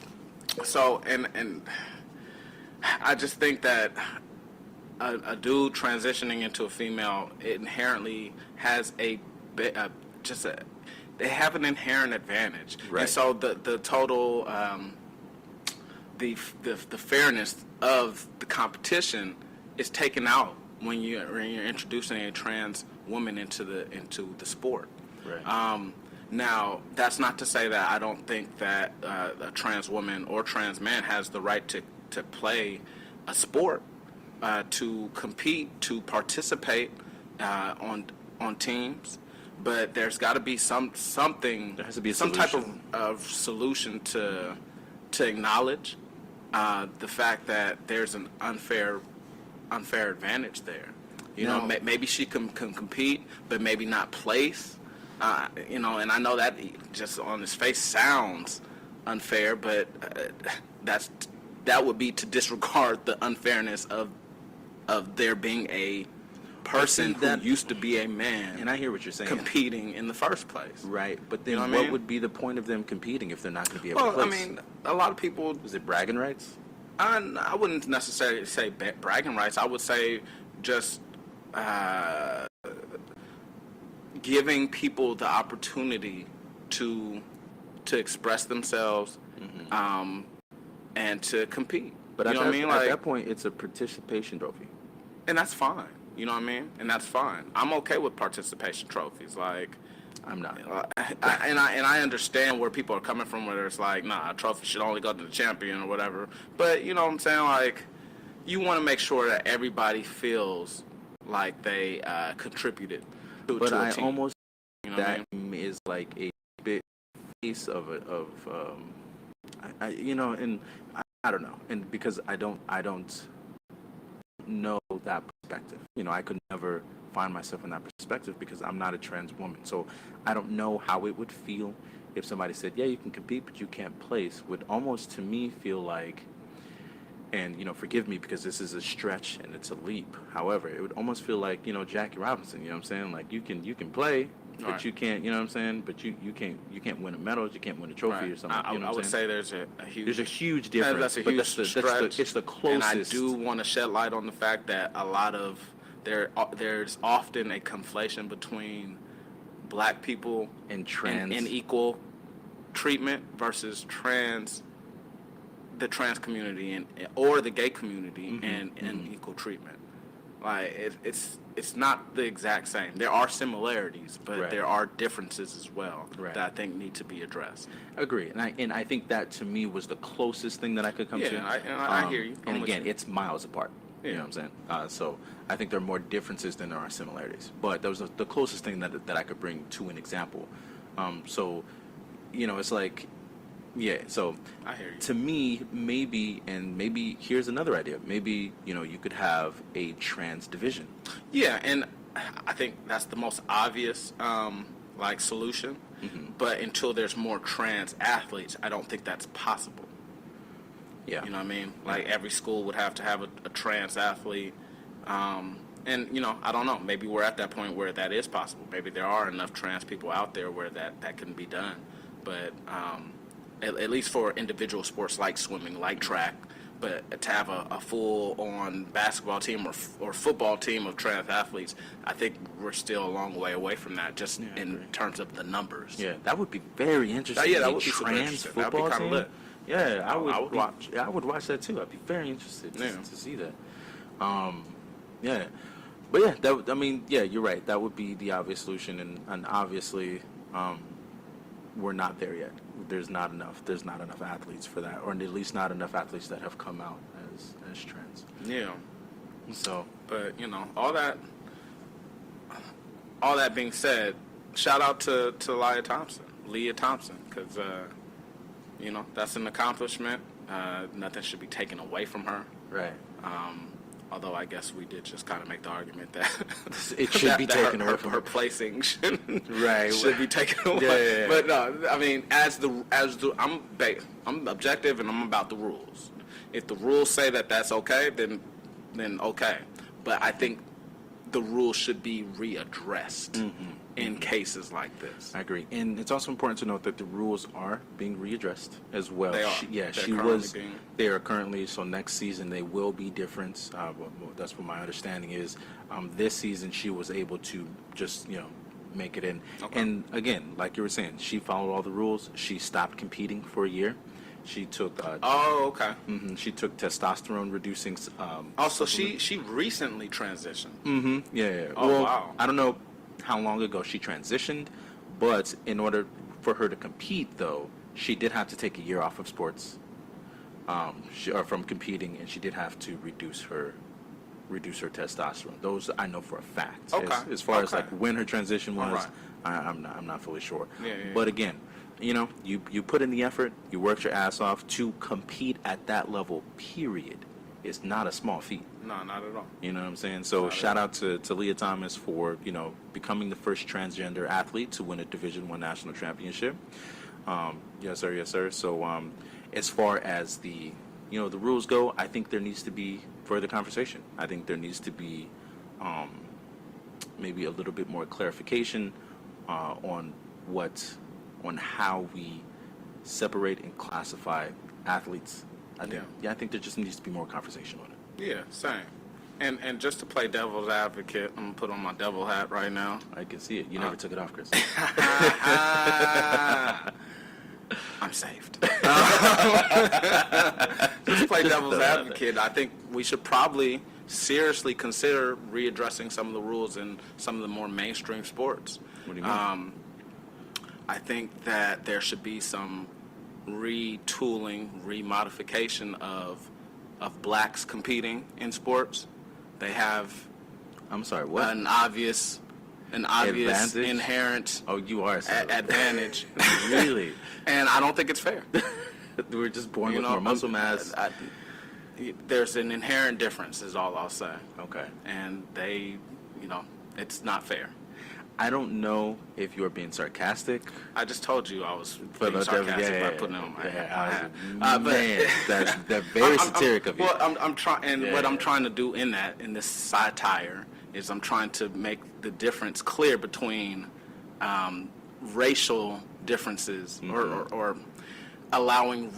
So, and I just think that a dude transitioning into a female inherently has they have an inherent advantage. Right. And so the total the fairness of the competition is taken out when you're introducing a trans woman into the sport. Right. Now, that's not to say that I don't think that a trans woman or trans man has the right to play a sport, to compete, to participate on teams, but there's got to be something. There has to be some type of solution to acknowledge the fact that there's an unfair advantage there. Maybe she can compete, but maybe not place. And I know that just on its face sounds unfair, but that would be to disregard the unfairness of there being a person who used to be a man, and I hear what you're saying, competing in the first place. Right, but then what would be the point of them competing if they're not going to be able to place? A lot of people... Is it bragging rights? I wouldn't necessarily say bragging rights. I would say just giving people the opportunity to express themselves, and to compete. But you know what I mean? At that point, it's a participation trophy. And that's fine. You know what I mean? And that's fine. I'm okay with participation trophies. Like, I'm not. I understand where people are coming from, where it's like, nah, a trophy should only go to the champion or whatever. But you know what I'm saying? Like, you want to make sure that everybody feels like they contributed to But a I team. almost You know what I that is like a bit piece of and I don't know, and because I don't know that perspective. I could never find myself in that perspective because I'm not a trans woman. So I don't know how it would feel if somebody said, yeah, you can compete, but you can't place. Would almost to me feel like, and forgive me because this is a stretch and it's a leap. However, it would almost feel like, Jackie Robinson, you know what I'm saying? Like you can play, but Right. you can't, you know what I'm saying? But you can't win a medal, you can't win a trophy or something. I would say there's a huge. There's a huge difference. That's a but huge that's stretch. it's the closest. And I do want to shed light on the fact that a lot of there's often a conflation between black people And trans. and equal treatment versus the trans community or the gay community and equal treatment. Like it's not the exact same. There are similarities, but Right. there are differences as well Right. that I think need to be addressed. Agree, and I think that to me was the closest thing that I could come to. I hear you. I'm And with again, you. it's miles apart. You Yeah. know what I'm saying? So I think there are more differences than there are similarities. But that was the closest thing that I could bring to an example. So, it's like, yeah. So I hear you. to me, maybe here's another idea. Maybe you could have a trans division. Yeah, and I think that's the most obvious solution. But until there's more trans athletes, I don't think that's possible. Yeah. You know what I mean? Like every school would have to have a trans athlete. And I don't know. Maybe we're at that point where that is possible. Maybe there are enough trans people out there where that can be done. But at least for individual sports like swimming, like track, but to have a full-on basketball team or football team of trans athletes, I think we're still a long way away from that, just in terms of the numbers. Yeah, that would be very interesting. Yeah, that A would be super trans interesting. That'd be football kinda team. lit. Yeah, I would would watch. I would watch that too. I'd be very interested to see that. Yeah, but yeah, you're right. That would be the obvious solution, and obviously, we're not there yet. There's not enough athletes for that, or at least not enough athletes that have come out as trans. Yeah. So, But all that being said, shout out to Leah Thompson, because that's an accomplishment. Nothing should be taken away from her. right. Although I guess we did just kind of make the argument that It should be taken away from her her. placing should be taken away. Yeah. But no, I mean, I'm objective and I'm about the rules. If the rules say that that's okay, then okay. But I think the rules should be readdressed in cases like this. I agree, and it's also important to note that the rules are being readdressed as well. They are. They are currently. So next season they will be different. That's what my understanding is. This season she was able to just make it in. Okay. And again, like you were saying, she followed all the rules. She stopped competing for a year. She took. Okay. She took testosterone reducing. Also, she recently transitioned. Yeah. Oh, Well, wow. I don't know how long ago she transitioned, but in order for her to compete, though, she did have to take a year off of sports, from competing, and she did have to reduce her testosterone. Those I know for a fact. Okay. As far as Okay. like when her transition was, Alright. I'm not fully sure. Yeah. But again, you put in the effort, you worked your ass off to compete at that level. Period. It's not a small feat. No, not at all. You know what I'm saying? So shout out to Leah Thomas for, becoming the first transgender athlete to win a Division I national championship. Yes, sir. So as far as the rules go, I think there needs to be further conversation. I think there needs to be maybe a little bit more clarification on how we separate and classify athletes. I think there just needs to be more conversation on it. Yeah, same. And just to play devil's advocate, I'm gonna put on my devil hat right now. I can see it. You never took it off, Chris. I'm saved. Just to play devil's advocate, I think we should probably seriously consider readdressing some of the rules in some of the more mainstream sports. What do you mean? I think that there should be some retooling, remodification of blacks competing in sports. They have I'm sorry, what? An obvious Advantage? inherent Oh, you are advantage. Really? And I don't think it's fair. We're just born with more muscle mass. There's an inherent difference, is all I'll say. Okay. And they, it's not fair. I don't know if you're being sarcastic. I just told you I was But being sarcastic by putting it on my head. Man, that's very satiric of you. Well, I'm trying, and what I'm trying to do in this satire is I'm trying to make the difference clear between racial differences or allowing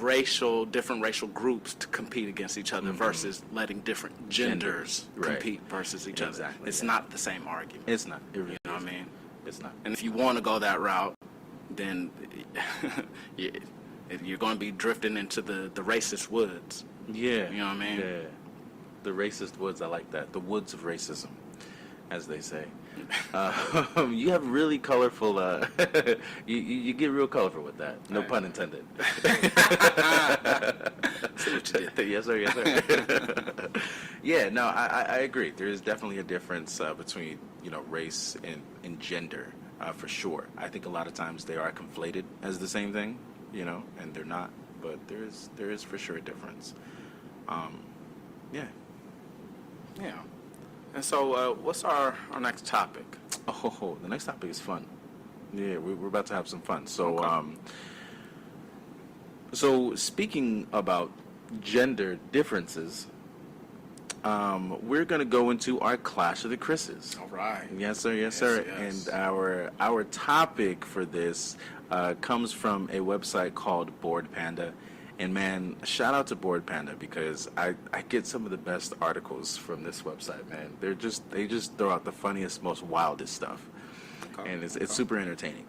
different racial groups to compete against each other versus letting different genders compete versus each other. It's not the same argument. It's not. It really you know what I mean? It's not. And if you want to go that route, then you're going to be drifting into the racist woods. Yeah. You know what I mean? Yeah. The racist woods, I like that. The woods of racism, as they say. You have really colorful, you get real colorful with that. No pun intended. See what you did. Yes, sir, yes, sir. Yeah, no, I agree. There is definitely a difference between, race and gender, for sure. I think a lot of times they are conflated as the same thing, and they're not. But there is for sure a difference. Yeah. Yeah. And so, what's our next topic? Oh, the next topic is fun. Yeah, we're about to have some fun. So, Okay. So speaking about gender differences, we're gonna go into our Clash of the Chris's. All right. Yes, sir. Yes, sir. Yes. And our topic for this comes from a website called Board Panda. And man, shout out to Board Panda because I get some of the best articles from this website, man. They just throw out the funniest, most wildest stuff. Okay. And it's super entertaining.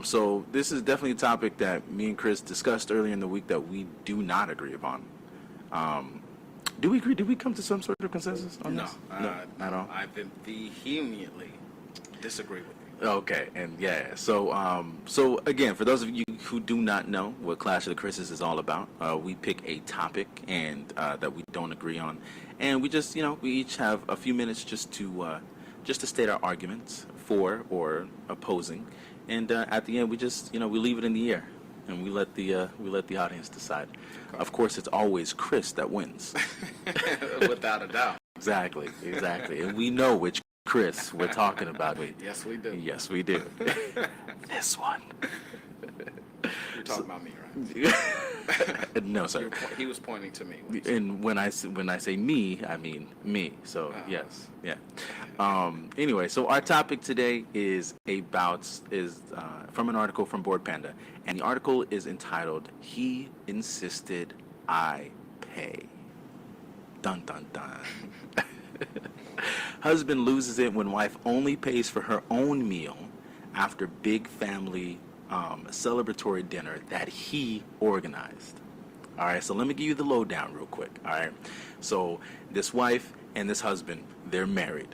So this is definitely a topic that me and Chris discussed earlier in the week that we do not agree upon. Do we agree? Did we come to some sort of consensus on this? No, not at all. I vehemently disagree with you. Okay, and yeah, so again, for those of you who do not know what Clash of the Chris's is all about, we pick a topic and that we don't agree on, and we just, we each have a few minutes just to state our arguments for or opposing, and at the end we just, we leave it in the air, and we let the audience decide. Okay. Of course, it's always Chris that wins, without a doubt. Exactly, and we know which Chris we're talking about. Yes, we do. Yes, we do. This one. You're talking about me, right? No, sir. He was pointing to me. And when I say me, I mean me. So yes, yeah. Anyway, so our topic today is from an article from Board Panda, and the article is entitled "He Insisted I Pay." Dun dun dun. Husband loses it when wife only pays for her own meal after big family celebratory dinner that he organized. All right, so let me give you the lowdown real quick. All right, so this wife and this husband, they're married.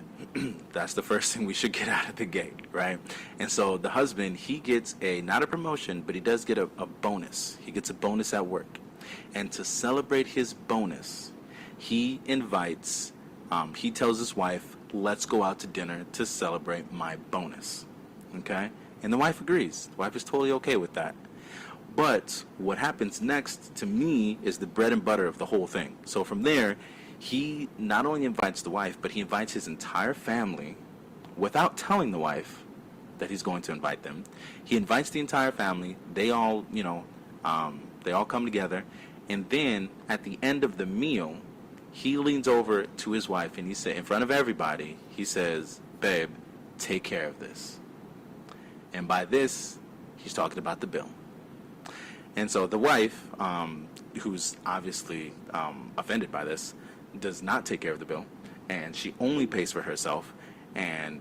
That's the first thing we should get out of the gate, right? And so the husband, he gets not a promotion, but he does get a bonus. He gets a bonus at work. And to celebrate his bonus, he invites, he tells his wife, let's go out to dinner to celebrate my bonus. Okay? And the wife agrees. The wife is totally okay with that. But what happens next, to me, is the bread and butter of the whole thing. So from there, he not only invites the wife, but he invites his entire family without telling the wife that he's going to invite them. He invites the entire family. They all, they all come together. And then at the end of the meal, he leans over to his wife and he says, in front of everybody, he says, babe, take care of this. And by this, he's talking about the bill. And so the wife, who's obviously offended by this, does not take care of the bill, and she only pays for herself. And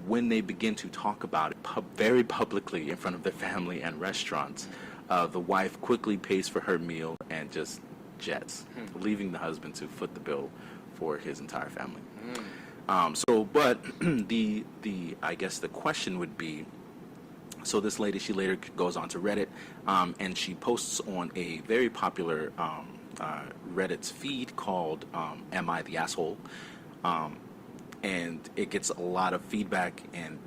when they begin to talk about it very publicly in front of their family and restaurants, the wife quickly pays for her meal and just jets, leaving the husband to foot the bill for his entire family. But I guess the question would be, so this lady, she later goes on to Reddit, and she posts on a very popular Reddit's feed called Am I the Asshole? and it gets a lot of feedback, and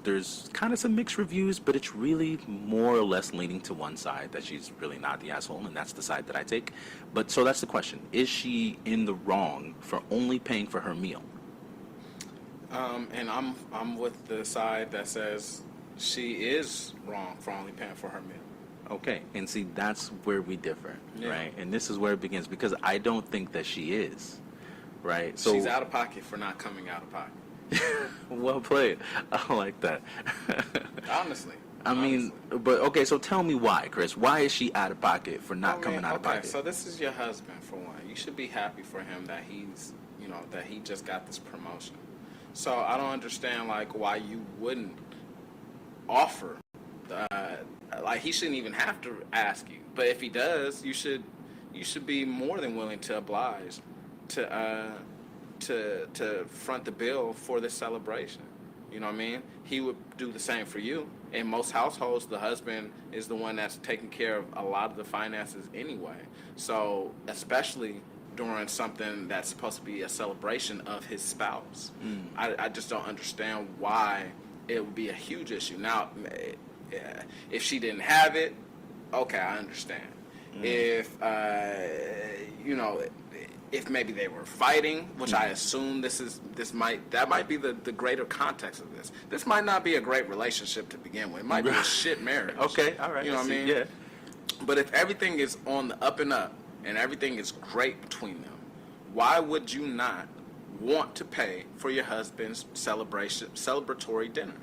there's kind of some mixed reviews, but it's really more or less leaning to one side, that she's really not the asshole, and that's the side that I take. But so that's the question: is she in the wrong for only paying for her meal? And I'm with the side that says she is wrong for only paying for her meal. Okay, and see, that's where we differ, Yeah. right? And this is where it begins, because I don't think that she is, right? So She's out of pocket for not coming out of pocket. well played. I like that. Honestly. I mean, but okay, so tell me why, Chris. Why is she out of pocket for not coming out of pocket? Okay, so this is your husband, for one. You should be happy for him that he's, that he just got this promotion. So I don't understand, like, why you wouldn't offer. Like, he shouldn't even have to ask you. But if he does, you should be more than willing to oblige to front the bill for this celebration. You know what I mean? He would do the same for you. In most households, the husband is the one that's taking care of a lot of the finances anyway. So, especially during something that's supposed to be a celebration of his spouse. I just don't understand why it would be a huge issue. Now, if she didn't have it, okay, I understand. If, if maybe they were fighting, which I assume that might be the greater context of this. This might not be a great relationship to begin with. It might be a shit marriage. Okay, all right. You know what I mean? Yeah. But if everything is on the up and up and everything is great between them, why would you not want to pay for your husband's celebratory dinner?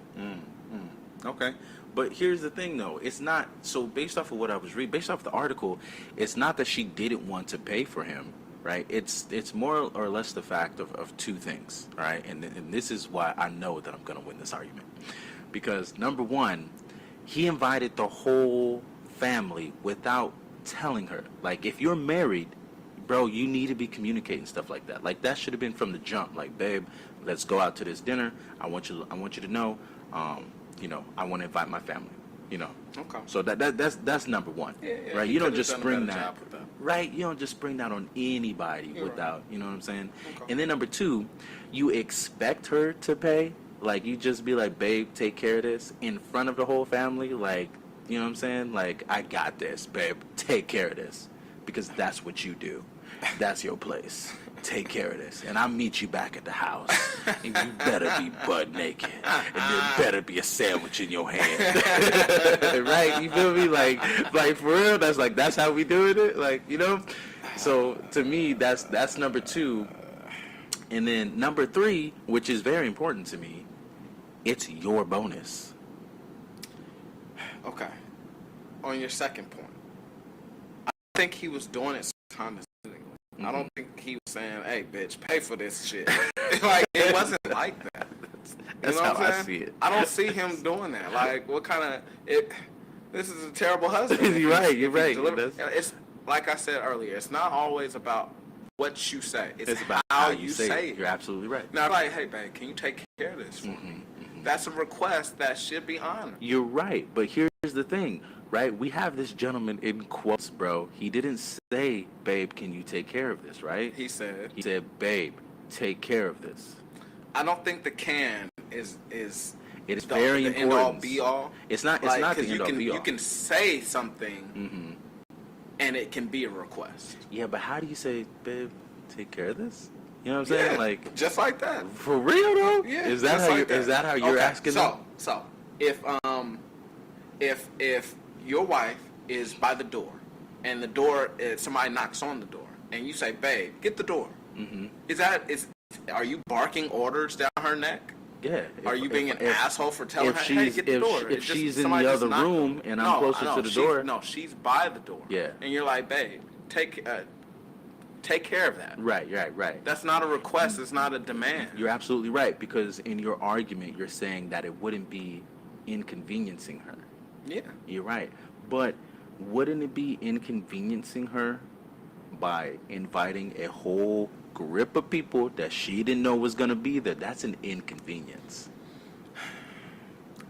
Okay. But here's the thing, though. It's not, so based off of what I was reading, based off the article, it's not that she didn't want to pay for him, right? It's more or less the fact of two things, right? And this is why I know that I'm going to win this argument. Because, number one, he invited the whole family without telling her. Like, if you're married, bro, you need to be communicating stuff like that. Like, that should have been from the jump. Like, babe, let's go out to this dinner. I want you to know, I want to invite my family. Okay. So that's number one, right? You don't just spring that, right? You don't just spring that on anybody without, you know what I'm saying? Okay. And then number two, you expect her to pay. Like, you just be like, babe, take care of this in front of the whole family. Like, you know what I'm saying? Like, I got this, babe. Take care of this, because that's what you do. That's your place. Take care of this, and I'll meet you back at the house, and you better be butt naked, and there better be a sandwich in your hand. Right? You feel me? Like for real, that's how we doing it. Like, so to me, that's number two. And then number three, which is very important to me, it's your bonus. Okay. On your second point, I think he was doing it condescendingly. I don't think he was saying, "Hey, bitch, pay for this shit." Like, it wasn't like that. That's how I see it. I don't see him doing that. Like, what kind of this is a terrible husband. You're right. It's like I said earlier. It's not always about what you say. It's about how you say it. You're absolutely right. Now, like, hey, babe, can you take care of this for me? That's a request that should be honored. You're right, but here's the thing. Right, we have this gentleman in quotes, bro. He didn't say, babe, can you take care of this, right? He said, babe, take care of this. I don't think the can is it is very important. End all be all. It's not the end all be all. You can say something and it can be a request. Yeah, but how do you say, babe, take care of this? You know what I'm saying? Like, just like that. For real though? Yeah. Is that how you're asking them? So if your wife is by the door, and the door, somebody knocks on the door, and you say, babe, get the door. Are you barking orders down her neck? Yeah. Are you being an asshole for telling her, hey, get the door? If she's in the other room and I'm closer to the door. No, she's by the door. Yeah. And you're like, babe, take care of that. Right. That's not a request. It's not a demand. You're absolutely right, because in your argument, you're saying that it wouldn't be inconveniencing her. Yeah. You're right. But wouldn't it be inconveniencing her by inviting a whole group of people that she didn't know was going to be there? That's an inconvenience.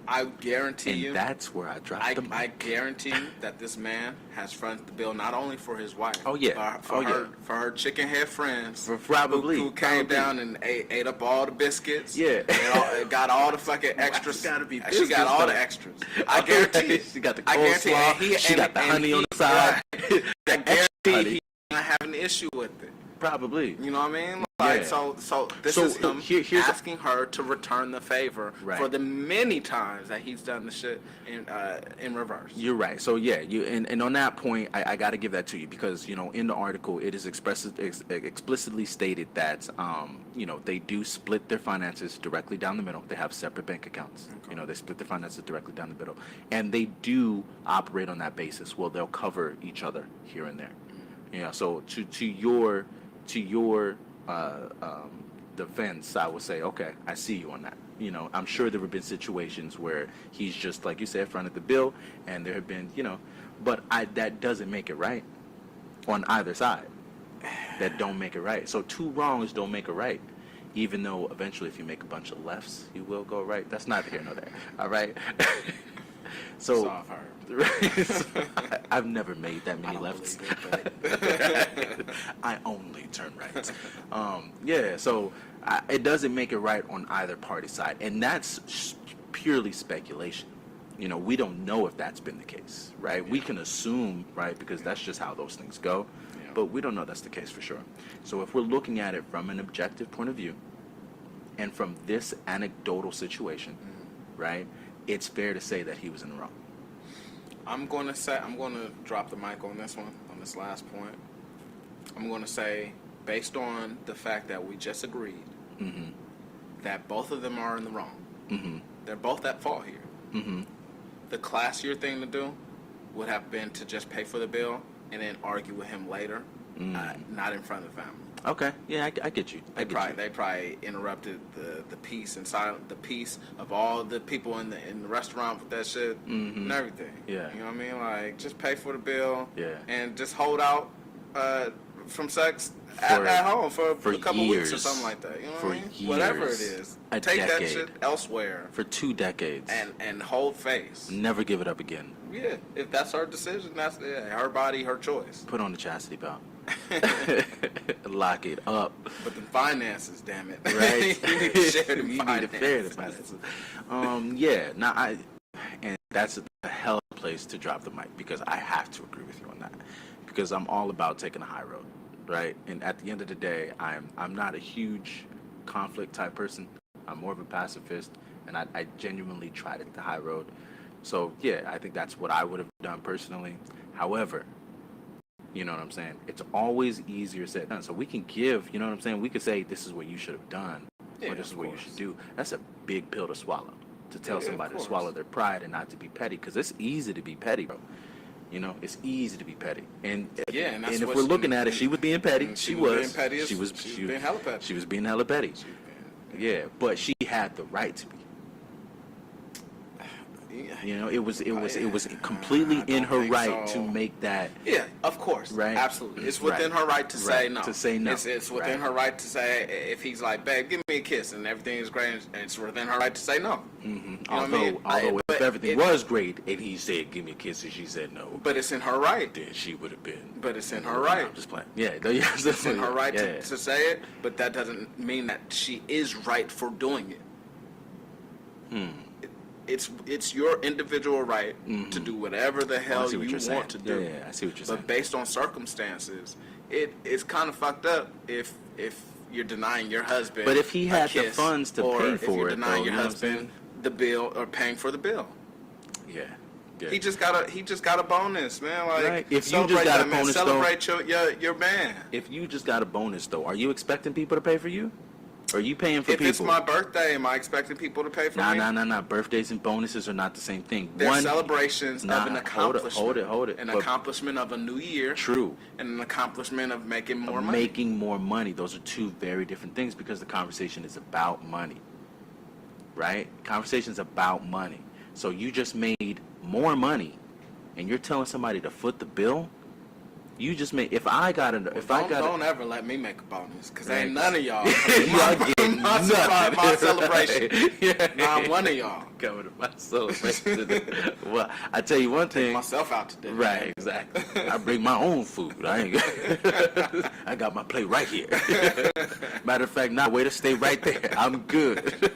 I guarantee And you. that's where I dropped the mic. I guarantee you that this man has fronted the bill not only for his wife. Oh, yeah. For her chicken head friends. Probably. Who came down and ate up all the biscuits. Yeah. And got all the fucking extras. Gotta be She got all the extras. I guarantee it. She got the I guarantee coleslaw. She got the honey on the side. Right. I guarantee Honey. he's not having an issue with it. Probably. You know what I mean? Like, Yeah. so this So, is him here's asking her to return the favor Right. for the many times that he's done the shit in reverse. You're right. So yeah, and on that point, I got to give that to you because in the article it is explicitly stated that they do split their finances directly down the middle. They have separate bank accounts. Okay. They split their finances directly down the middle, and they do operate on that basis. Well, they'll cover each other here and there. So to your defense, I would say, okay, I see you on that. I'm sure there have been situations where he's just, like you said, fronted the bill, and there have been, but that doesn't make it right on either side. That don't make it right. So two wrongs don't make it right, even though eventually if you make a bunch of lefts, you will go right. That's neither here nor there. All right? So, Soft heart. I've never made that many lefts. I only turn right. So it doesn't make it right on either party side, and that's purely speculation. We don't know if that's been the case, right? We can assume, right, because that's just how those things go, but we don't know that's the case for sure. So if we're looking at it from an objective point of view, and from this anecdotal situation, right, it's fair to say that he was in the wrong. I'm going to drop the mic on this one, on this last point. I'm going to say, based on the fact that we just agreed that both of them are in the wrong, they're both at fault here. The classier thing to do would have been to just pay for the bill and then argue with him later, not in front of the family. Okay, yeah, I get you. They probably interrupted the peace and the peace of all the people in the restaurant with that shit and everything. Yeah. You know what I mean? Like, just pay for the bill. Yeah. And just hold out from sex at home for a couple years, weeks or something like that. You know for what I mean? years, Whatever it is, a take that decade. shit elsewhere For 2 decades. and hold face. Never give it up again. Yeah. If that's her decision, that's her body, her choice. Put on the chastity belt. Lock it up. But the finances, damn it. Right? You need to share the You finances. need to share the finances. And that's a hell of a place to drop the mic, because I have to agree with you on that, because I'm all about taking the high road, right? And at the end of the day, I'm not a huge conflict type person. I'm more of a pacifist, and I genuinely try to take the high road. So yeah, I think that's what I would have done personally. However, you know what I'm saying? It's always easier said than done. So we can give, you know what I'm saying? We could say, this is what you should have done, or this is what you should do. That's a big pill to swallow, to tell somebody to swallow their pride and not to be petty, because it's easy to be petty, bro. It's easy to be petty. And and if we're looking at it, she was being petty. She was being hella petty. She was being hella petty. Yeah, but she had the right to be. It was completely in her right to make that. Yeah, of course. Right. Absolutely. It's within her right to say no. To say no. It's within her right to say, if he's like, babe, give me a kiss, and everything is great, it's within her right to say no. Although if everything was great and he said, give me a kiss, and she said no. But it's in her right. Then she would have been. But it's in her right. I'm just playing. Yeah. It's in her right to say it, but that doesn't mean that she is right for doing it. It's your individual right to do whatever the hell you want to do. Yeah, I see what you're saying. But based on circumstances, it's kind of fucked up if you're denying your husband. But if he had the kiss, funds to or pay if for you're it, denying though, your husband the bill or paying for the bill. Yeah. He just got a bonus, man. Like, right. If you just got a bonus, celebrate your man. If you just got a bonus, though, are you expecting people to pay for you? Or are you paying for people? If it's my birthday, am I expecting people to pay for me? Nah. Birthdays and bonuses are not the same thing. They're celebrations of an accomplishment. Hold it. An accomplishment of a new year. True. And an accomplishment of making more money. Making more money. Those are two very different things, because the conversation is about money. Right? Conversation's about money. So you just made more money, and you're telling somebody to foot the bill? You just make. If I got it, Don't ever let me make a bonus, cause Right. ain't none of y'all. Y'all getting nothing. My celebration. Yeah. Not one of y'all. Coming to my celebration. Well, I tell you one thing. Myself out today. Right, exactly. I bring my own food. I got my plate right here. Matter of fact, now way to stay right there. I'm good.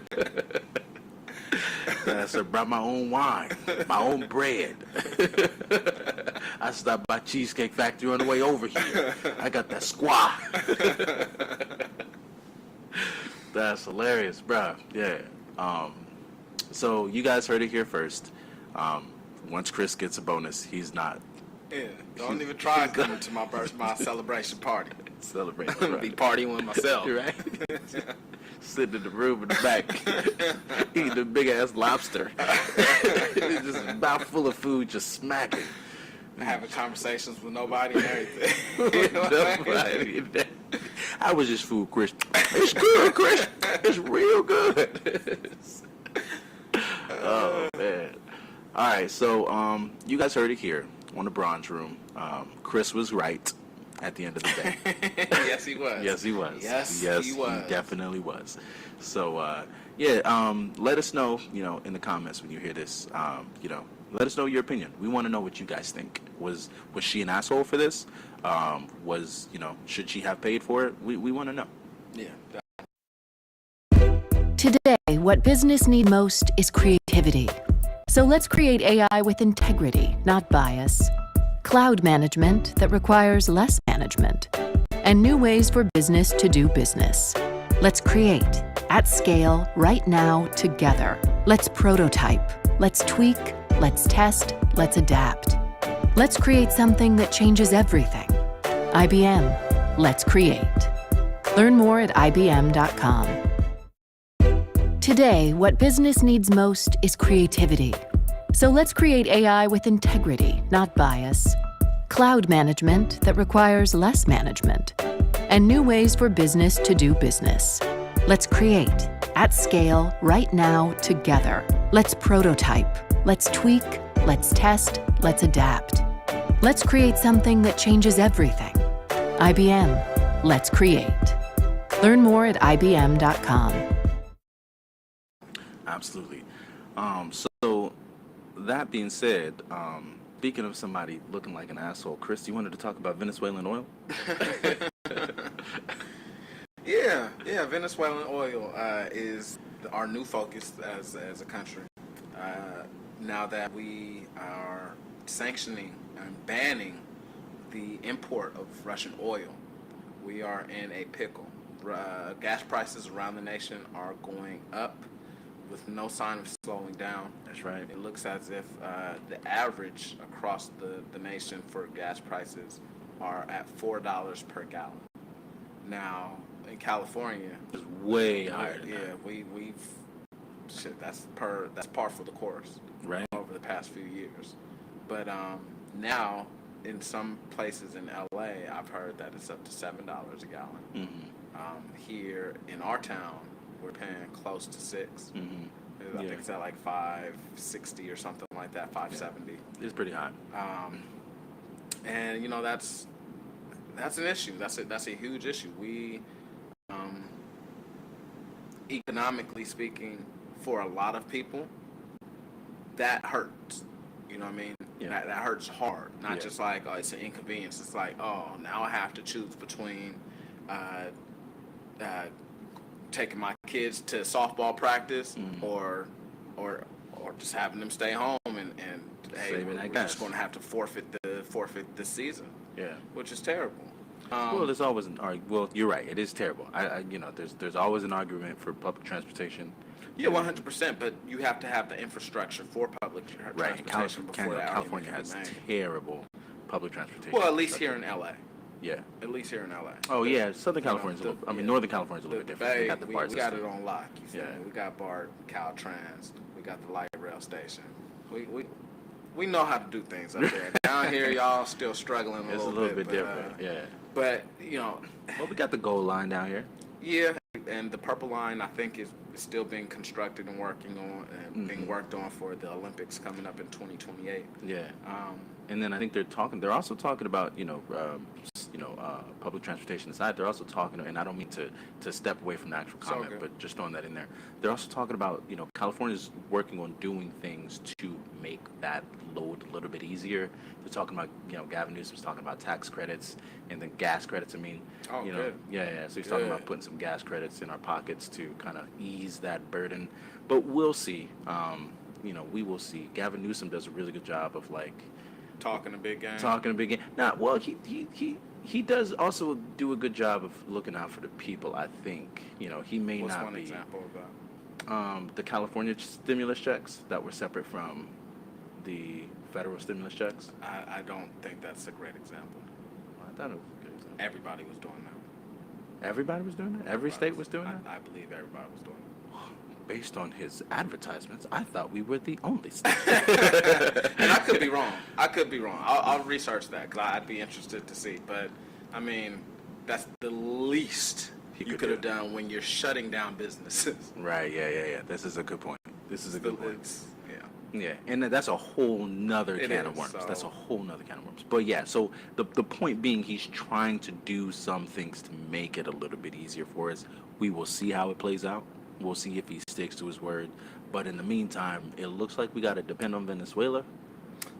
So I brought my own wine, my own bread. I stopped by Cheesecake Factory on the way over here. I got that squaw. That's hilarious, bro. Yeah. So you guys heard it here first. Once Chris gets a bonus, he's not. Yeah. Don't even try coming to my celebration party. Celebrating. I'm gonna be partying with myself. Right? Sitting in the room in the back, eating a big ass lobster. Just a mouth full of food, just smacking. Having conversations with nobody and everything. Nobody. How was this food, Chris? It's good, Chris. It's real good. Oh man. All right, so you guys heard it here on the Bronze Room. Chris was right at the end of the day. Yes, he was. Yes, he was. Yes, he was. He definitely was. So, let us know, in the comments when you hear this, let us know your opinion. We want to know what you guys think. Was she an asshole for this? Should she have paid for it? We want to know. Yeah. Today, what business needs most is creativity. So let's create AI with integrity, not bias. Cloud management that requires less management. And new ways for business to do business. Let's create, at scale, right now, together. Let's prototype. Let's tweak. Let's test. Let's adapt. Let's create something that changes everything. IBM. Let's create. Learn more at IBM.com. Today, what business needs most is creativity. So let's create AI with integrity, not bias. Cloud management that requires less management. And new ways for business to do business. Let's create, at scale, right now, together. Let's prototype. Let's tweak. Let's test. Let's adapt. Let's create something that changes everything. IBM. Let's create. Learn more at IBM.com. Absolutely. So that being said, speaking of somebody looking like an asshole, Chris, you wanted to talk about Venezuelan oil? Yeah. Venezuelan oil is our new focus as a country. Now that we are sanctioning and banning the import of Russian oil, we are in a pickle. Gas prices around the nation are going up with no sign of slowing down. That's right. It looks as if the average across the nation for gas prices are at $4 per gallon. Now, in California, It's way higher than yeah, that. we've that's par for the course, Right. over the past few years. But now, in some places in LA, I've heard that it's up to $7 a gallon. Mm-hmm. Here in our town, we're paying close to $6. Mm-hmm. I Yeah. think it's at like $5.60 or something like that, $5.70. It's pretty high. And that's an issue. That's a huge issue. We, economically speaking, for a lot of people, that hurts. You know what I mean? Yeah. That hurts hard. Not Yeah. just like, oh, it's an inconvenience. It's like, oh, now I have to choose between taking my kids to softball practice or just having them stay home and hey, Saving we're that just gas. going to have to forfeit this season, Yeah. which is terrible. Well, there's always an argument. Well, you're right. It is terrible. There's always an argument for public transportation. Yeah, 100%. But you have to have the infrastructure for public Right. transportation before that California argument has can be made. terrible public transportation. Well, at least here in LA. Yeah. At least here in LA. Oh yeah, Southern You know, California's a little. the- yeah. Northern California's a little bit The different. Bay, They got the we BART got it system. on lock. You feel Yeah. me? We got BART, Caltrans. We got the light rail station. We know how to do things up there. Down here, y'all still struggling It's a little bit different. Yeah. But Well, we got the gold line down here. yeah, and the Purple Line I think is still being constructed and being worked on for the Olympics coming up in 2028. Yeah. And then I think they're also talking about, public transportation aside, they're also talking, and I don't mean to step away from the actual comment, good. but just throwing that in there. They're also talking about, California's working on doing things to make that load a little bit easier. They're talking about, Gavin Newsom's talking about tax credits and then gas credits. I mean, good. yeah. So he's talking about putting some gas credits in our pockets to kind of ease that burden. But we'll see. We will see. Gavin Newsom does a really good job of talking a big game. Nah, well, he does also do a good job of looking out for the people. I think he may What's not one be. example of that? The California stimulus checks that were separate from the federal stimulus checks. I don't think that's a great example. I thought it was a good example. Everybody was doing that. Everybody was doing that. Every state was doing that. I believe everybody was doing it. Based on his advertisements, I thought we were the only state. And I could be wrong. I'll research that because I'd be interested to see. But, I mean, that's the least you could have done when you're shutting down businesses. Right, yeah. This is a good point. Yeah. Yeah, and that's a whole nother can of worms. That's a whole nother can of worms. But yeah, so the point being, he's trying to do some things to make it a little bit easier for us. We will see how it plays out. We'll see if he sticks to his word. But in the meantime, it looks like we got to depend on Venezuela.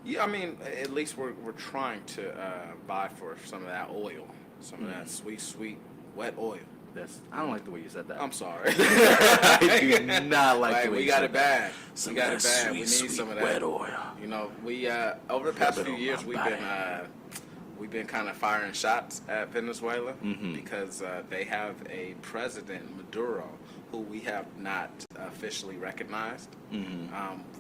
Yeah, I mean, at least we're trying to buy for some of that oil, some of that sweet, wet oil. I don't like the way you said that. I'm sorry. I do not like the way we you got said it bad. Some We got of it that bad. We need sweet, some of that wet oil. We over the past Rub it few on years my we've been kind of firing shots at Venezuela because they have a president, Maduro, who we have not officially recognized.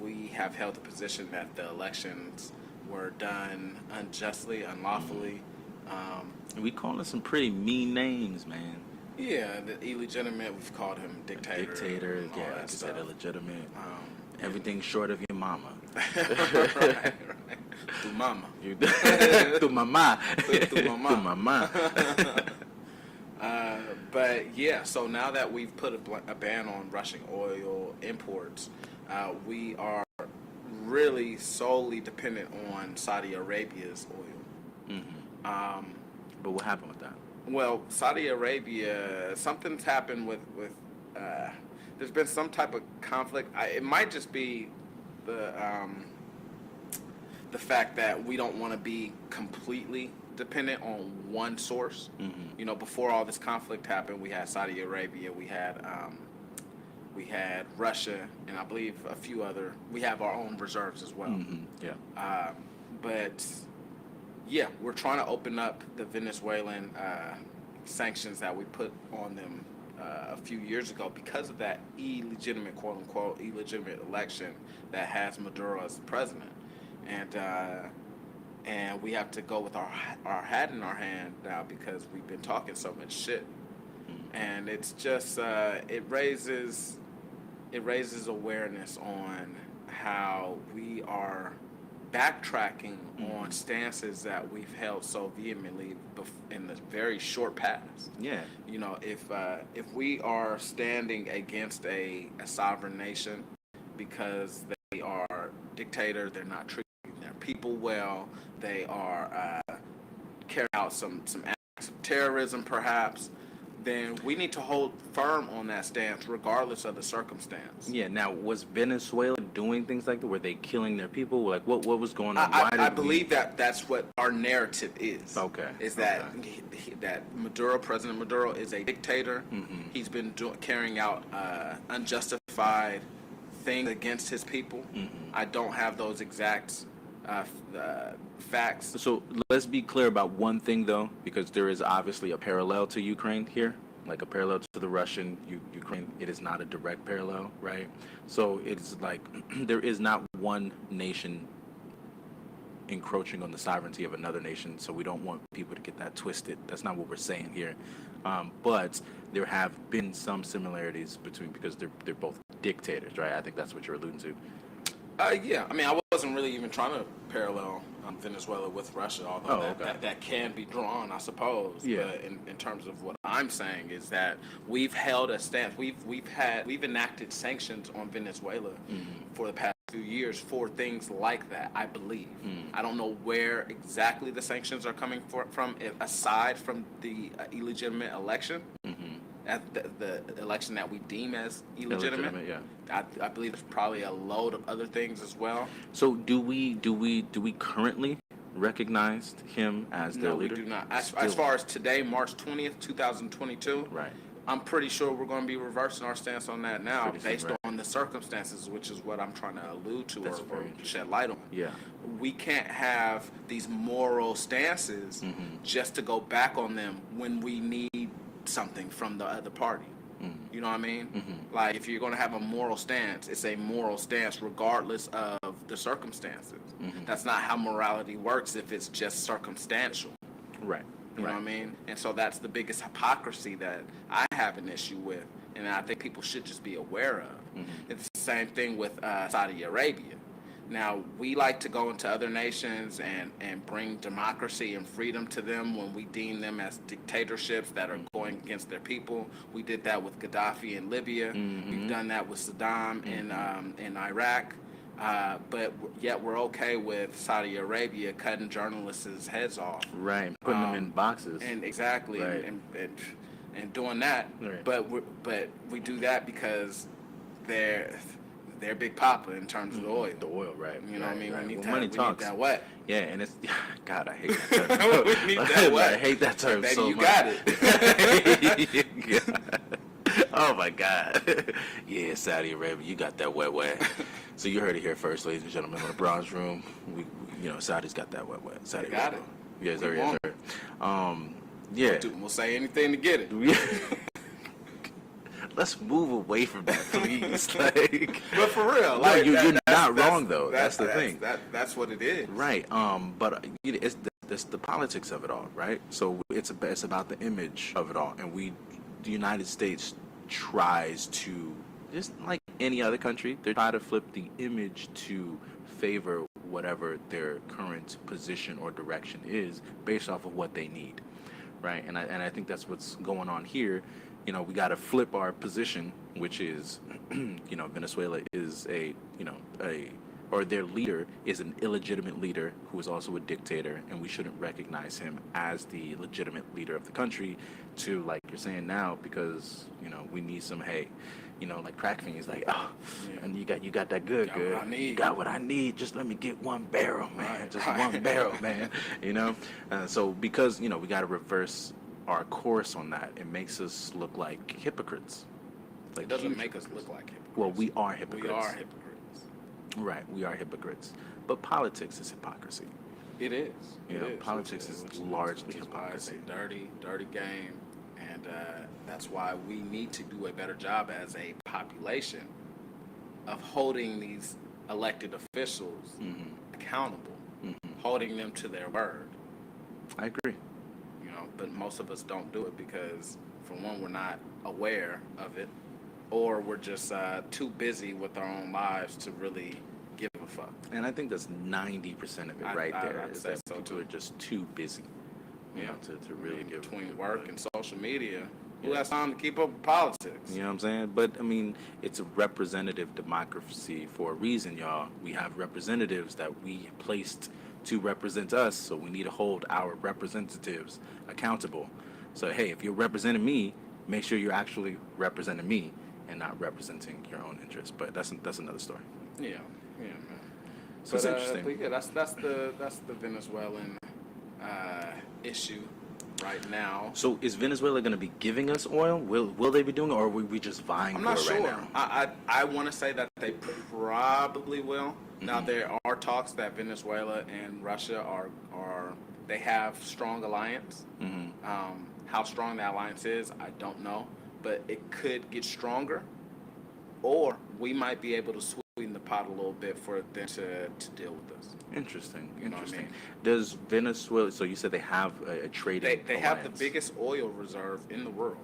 We have held the position that the elections were done unjustly, unlawfully. And we calling some pretty mean names, man. Yeah, the illegitimate. We've called him dictator. Yeah, all like that you stuff. said, illegitimate. Everything short of your mama. right. Tu mama. Tu mama. Tu mama. Tu mama. But yeah, so now that we've put a ban on Russian oil imports, we are really solely dependent on Saudi Arabia's oil. But what happened with that? Well, Saudi Arabia, something's happened with there's been some type of conflict. It might just be the fact that we don't want to be completely dependent on one source. Before all this conflict happened, we had Saudi Arabia, we had Russia, and I believe a few other. We have our own reserves as well. Yeah. But yeah, we're trying to open up the Venezuelan sanctions that we put on them a few years ago because of that illegitimate, quote unquote, illegitimate election that has Maduro as the president. And we have to go with our hat in our hand now because we've been talking so much shit. And it's just it raises awareness on how we are backtracking on stances that we've held so vehemently in the very short past. Yeah. If we are standing against a sovereign nation because they are dictator, they're not treating their people well, they are carrying out some acts of terrorism perhaps, then we need to hold firm on that stance regardless of the circumstance. Yeah. Now, was Venezuela doing things like that? Were they killing their people? Like, what was going on? I believe that's what our narrative is. Okay. Is that that President Maduro is a dictator. He's been carrying out unjustified things against his people. I don't have those exact facts. So let's be clear about one thing, though, because there is obviously a parallel to Ukraine here, like a parallel to the Russian Ukraine. It is not a direct parallel, right? So it's like there is not one nation encroaching on the sovereignty of another nation, so we don't want people to get that twisted. That's not what we're saying here. But there have been some similarities because they're both dictators, right? I think that's what you're alluding to. Yeah, I mean, I wasn't really even trying to parallel Venezuela with Russia, although that can be drawn, I suppose. Yeah. But in terms of what I'm saying is that we've held a stance. We've enacted sanctions on Venezuela for the past few years for things like that, I believe. I don't know where exactly the sanctions are coming from, aside from the illegitimate election, at the election that we deem as illegitimate. I believe there's probably a load of other things as well. So do we currently recognize him as their leader? No, we do not. As far as today, March 20th, 2022, right. I'm pretty sure we're going to be reversing our stance on that now based right. on the circumstances, which is what I'm trying to allude to or shed light on. Yeah. We can't have these moral stances just to go back on them when we need something from the other party. You know what I mean? Like, if you're going to have a moral stance, it's a moral stance regardless of the circumstances. That's not how morality works if it's just circumstantial. Right. You know what I mean? And so that's the biggest hypocrisy that I have an issue with, and I think people should just be aware of. It's the same thing with Saudi Arabia. Now, we like to go into other nations and bring democracy and freedom to them when we deem them as dictatorships that are going against their people. We did that with Gaddafi in Libya. We've done that with Saddam in Iraq. But yet we're okay with Saudi Arabia cutting journalists' heads off. Right, putting them in boxes. And exactly, right. and doing that. Right. But we do that because they're Big Papa in terms of the oil. The oil, right. You know what I mean? Right. We need Money talks. that wet. Yeah, and it's, God, I hate that term. We need that wet. I hate that term Baby, so you much. got it. Oh my God. Yeah, Saudi Arabia, you got that wet. So you heard it here first, ladies and gentlemen, in the Bronze Room. We Saudi's got that wet. Saudi got Arabia. it. Yes, sir. want Yeah. We'll say anything to get it. Let's move away from that, please. Like, but for real, like, you're not wrong though. That's the thing. That's what it is. Right. But it's the politics of it all, right? So it's about the image of it all, and the United States tries to, just like any other country, they try to flip the image to favor whatever their current position or direction is based off of what they need, right? And I think that's what's going on here. We got to flip our position, which is, Venezuela is or their leader is an illegitimate leader who is also a dictator, and we shouldn't recognize him as the legitimate leader of the country to, like you're saying now, because, we need some, hey, like crack fiends, like, oh, yeah. And you got that good. You got what I need. Just let me get one barrel, man. Right. Just one barrel, man. So because, we got to reverse our course on that, it makes us look like hypocrites. Like, it doesn't make us look like hypocrites. Well, we are hypocrites. We are hypocrites. Right, we are hypocrites. But politics is hypocrisy. It is. Politics is largely hypocrisy. It's a dirty game, and that's why we need to do a better job as a population of holding these elected officials accountable, holding them to their word. I agree. But most of us don't do it because, for one, we're not aware of it, or we're just too busy with our own lives to really give a fuck. And I think that's 90% of it right there. Is that people are just too busy, to really give. Between work and social media, who has time to keep up with politics? You know what I'm saying? But it's a representative democracy for a reason, y'all. We have representatives that we placed to represent us, so we need to hold our representatives accountable. So hey, if you're representing me, make sure you're actually representing me and not representing your own interests. But that's another story. Yeah, man. So it's interesting. But yeah, that's the Venezuelan issue right now. So is Venezuela going to be giving us oil? Will they be doing it, or are we just vying for it right now? I want to say that they probably will. Now, there are talks that Venezuela and Russia they have strong alliance. How strong that alliance is, I don't know, but it could get stronger, or we might be able to sweeten the pot a little bit for them to deal with us. Interesting. You know what I mean? Does Venezuela? So you said they have a trading. They have the biggest oil reserve in the world.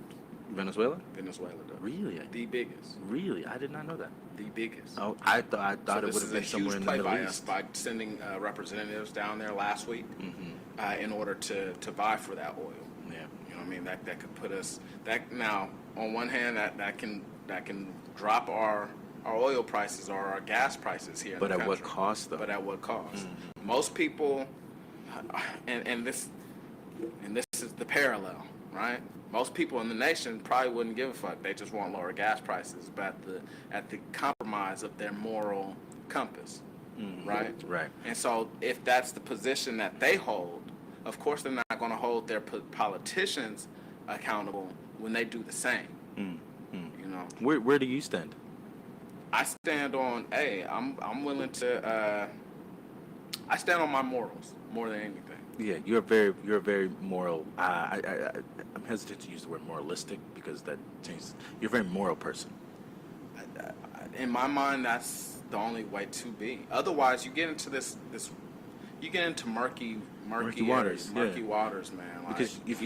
Venezuela? Venezuela does. Really? The biggest. Really? I did not know that. The biggest. Oh, I thought it would have been somewhere in the Middle East. By sending representatives down there last week in order to vie for that oil. Yeah. You know what I mean? That could put us now on one hand that can drop our our oil prices or our gas prices here. But in the at what country. cost, though? But at what cost? Most people, and this is the parallel, right? Most people in the nation probably wouldn't give a fuck. They just want lower gas prices, but at the compromise of their moral compass, right? Right. And so if that's the position that they hold, of course they're not going to hold their politicians accountable when they do the same. You know, Where do you stand? I stand on. Hey, I'm willing to. I stand on my morals more than anything. Yeah, you're a very moral. I'm hesitant to use the word moralistic because that changes. You're a very moral person. In my mind, that's the only way to be. Otherwise, you get into you get into murky waters, waters, man. Like, Because if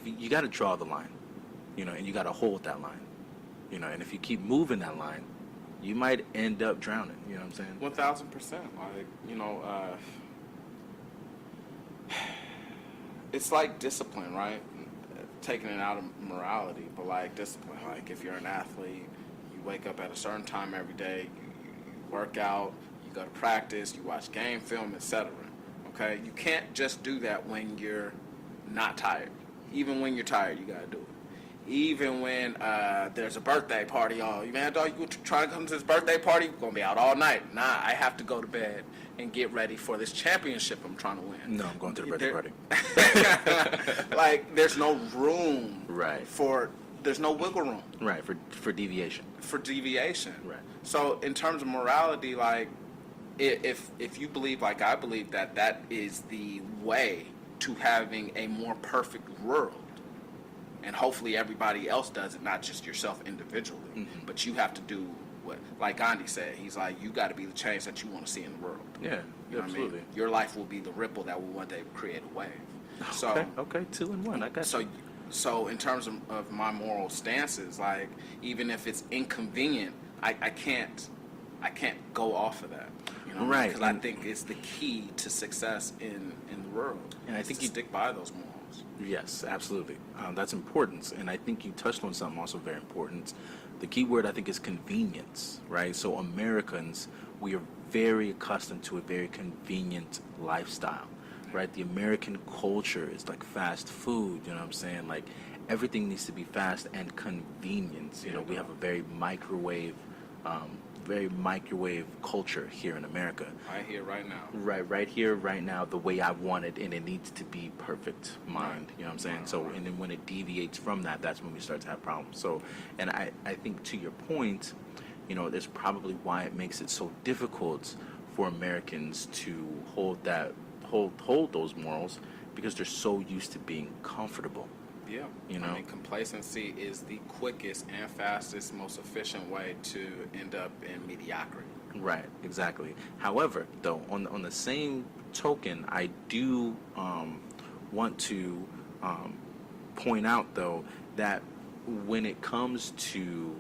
you got to draw the line, you know, and you got to hold that line, you know, and if you keep moving that line, you might end up drowning. You know what I'm saying? 1000%. Like, you know, it's like discipline, right? Taking it out of morality, but like discipline. Like if you're an athlete, you wake up at a certain time every day, you work out, you go to practice, you watch game film, etc. Okay, you can't just do that when you're not tired. Even when you're tired, you gotta do it. Even when there's a birthday party, man, dog, you trying to come to this birthday party? You're gonna be out all night. Nah, I have to go to bed and get ready for this championship I'm trying to win. No, I'm going to the birthday party. Like, there's no room. Right. There's no wiggle room. Right, for deviation. For deviation. Right. So in terms of morality, like, if you believe, like I believe, that is the way to having a more perfect world, and hopefully everybody else does it, not just yourself individually, but you have to do what, like Gandhi said, he's like, you got to be the change that you want to see in the world. Yeah, You know absolutely. what I mean? Your life will be the ripple that will one day create a wave. So, Okay, 2 and 1. I got you. So in terms of my moral stances, like, even if it's inconvenient, I can't go off of that. You know, Right. Because I think it's the key to success in the world. And I think you stick by those morals. Yes, absolutely. That's important. And I think you touched on something also very important. The key word, I think, is convenience, right? So Americans, we are very accustomed to a very convenient lifestyle, right? The American culture is like fast food, you know what I'm saying? Like, everything needs to be fast and convenient. You know, we have a very microwave culture here in America. Right here, right now. Right here, right now, the way I want it, and it needs to be perfect mind. You know what I'm saying? So, and then when it deviates from that, that's when we start to have problems. So, and I think to your point, you know, there's probably why it makes it so difficult for Americans to hold those morals, because they're so used to being comfortable. Yeah. You know? I mean, complacency is the quickest and fastest, most efficient way to end up in mediocrity. Right, exactly. However, though, on the same token, I do want to point out, though, that when it comes to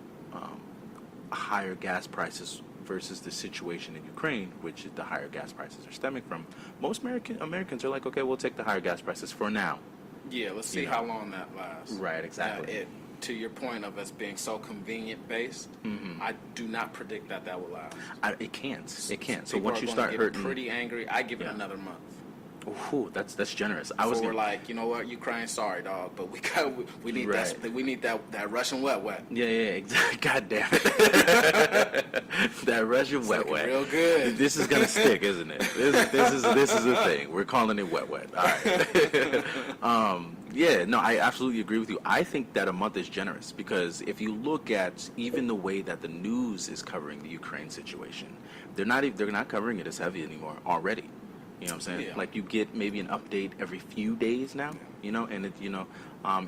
higher gas prices versus the situation in Ukraine, which the higher gas prices are stemming from, most Americans are like, okay, we'll take the higher gas prices for now. Yeah, let's see how long that lasts. Right, exactly. To your point of us being so convenient based, I do not predict that will last. It can't. So People once are you gonna start get hurting, pretty angry. I give it another month. Ooh, that's generous. We're like, you know what, Ukraine, sorry, dog, but we need that Russian wet. Yeah, exactly. God damn it, that Russian wet. Real good. This is gonna stick, isn't it? This is the thing. We're calling it wet. All right. Yeah, no, I absolutely agree with you. I think that a month is generous, because if you look at even the way that the news is covering the Ukraine situation, they're not covering it as heavy anymore already. You know what I'm saying? Yeah. Like, you get maybe an update every few days now, you know, and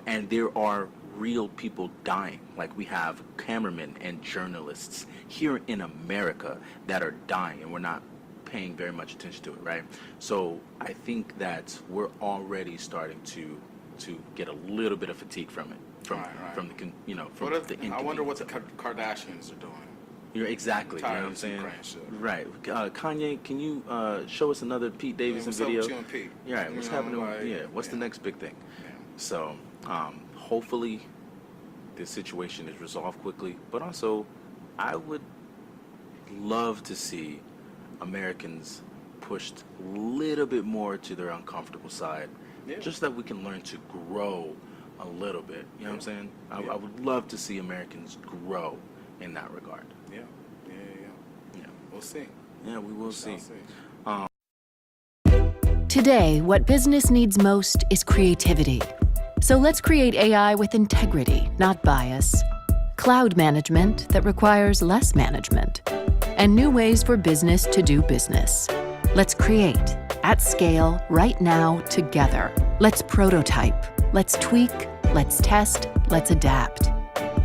and there are real people dying. Like, we have cameramen and journalists here in America that are dying, and we're not paying very much attention to it, right? So I think that we're already starting to get a little bit of fatigue from it, from the I wonder what the Kardashians are doing. You're exactly, you know what I'm saying? Right. Kanye, can you show us another Pete Davidson video? What's up with you and Pete? Yeah, right. What's happening? What's the next big thing? Yeah. So, hopefully, this situation is resolved quickly. But also, I would love to see Americans pushed a little bit more to their uncomfortable side, just that we can learn to grow a little bit. You know what I'm saying? I would love to see Americans grow in that regard. Yeah. We'll see. Yeah, we will see. Today, what business needs most is creativity. So let's create AI with integrity, not bias. Cloud management that requires less management. And new ways for business to do business. Let's create, at scale, right now, together. Let's prototype. Let's tweak. Let's test. Let's adapt.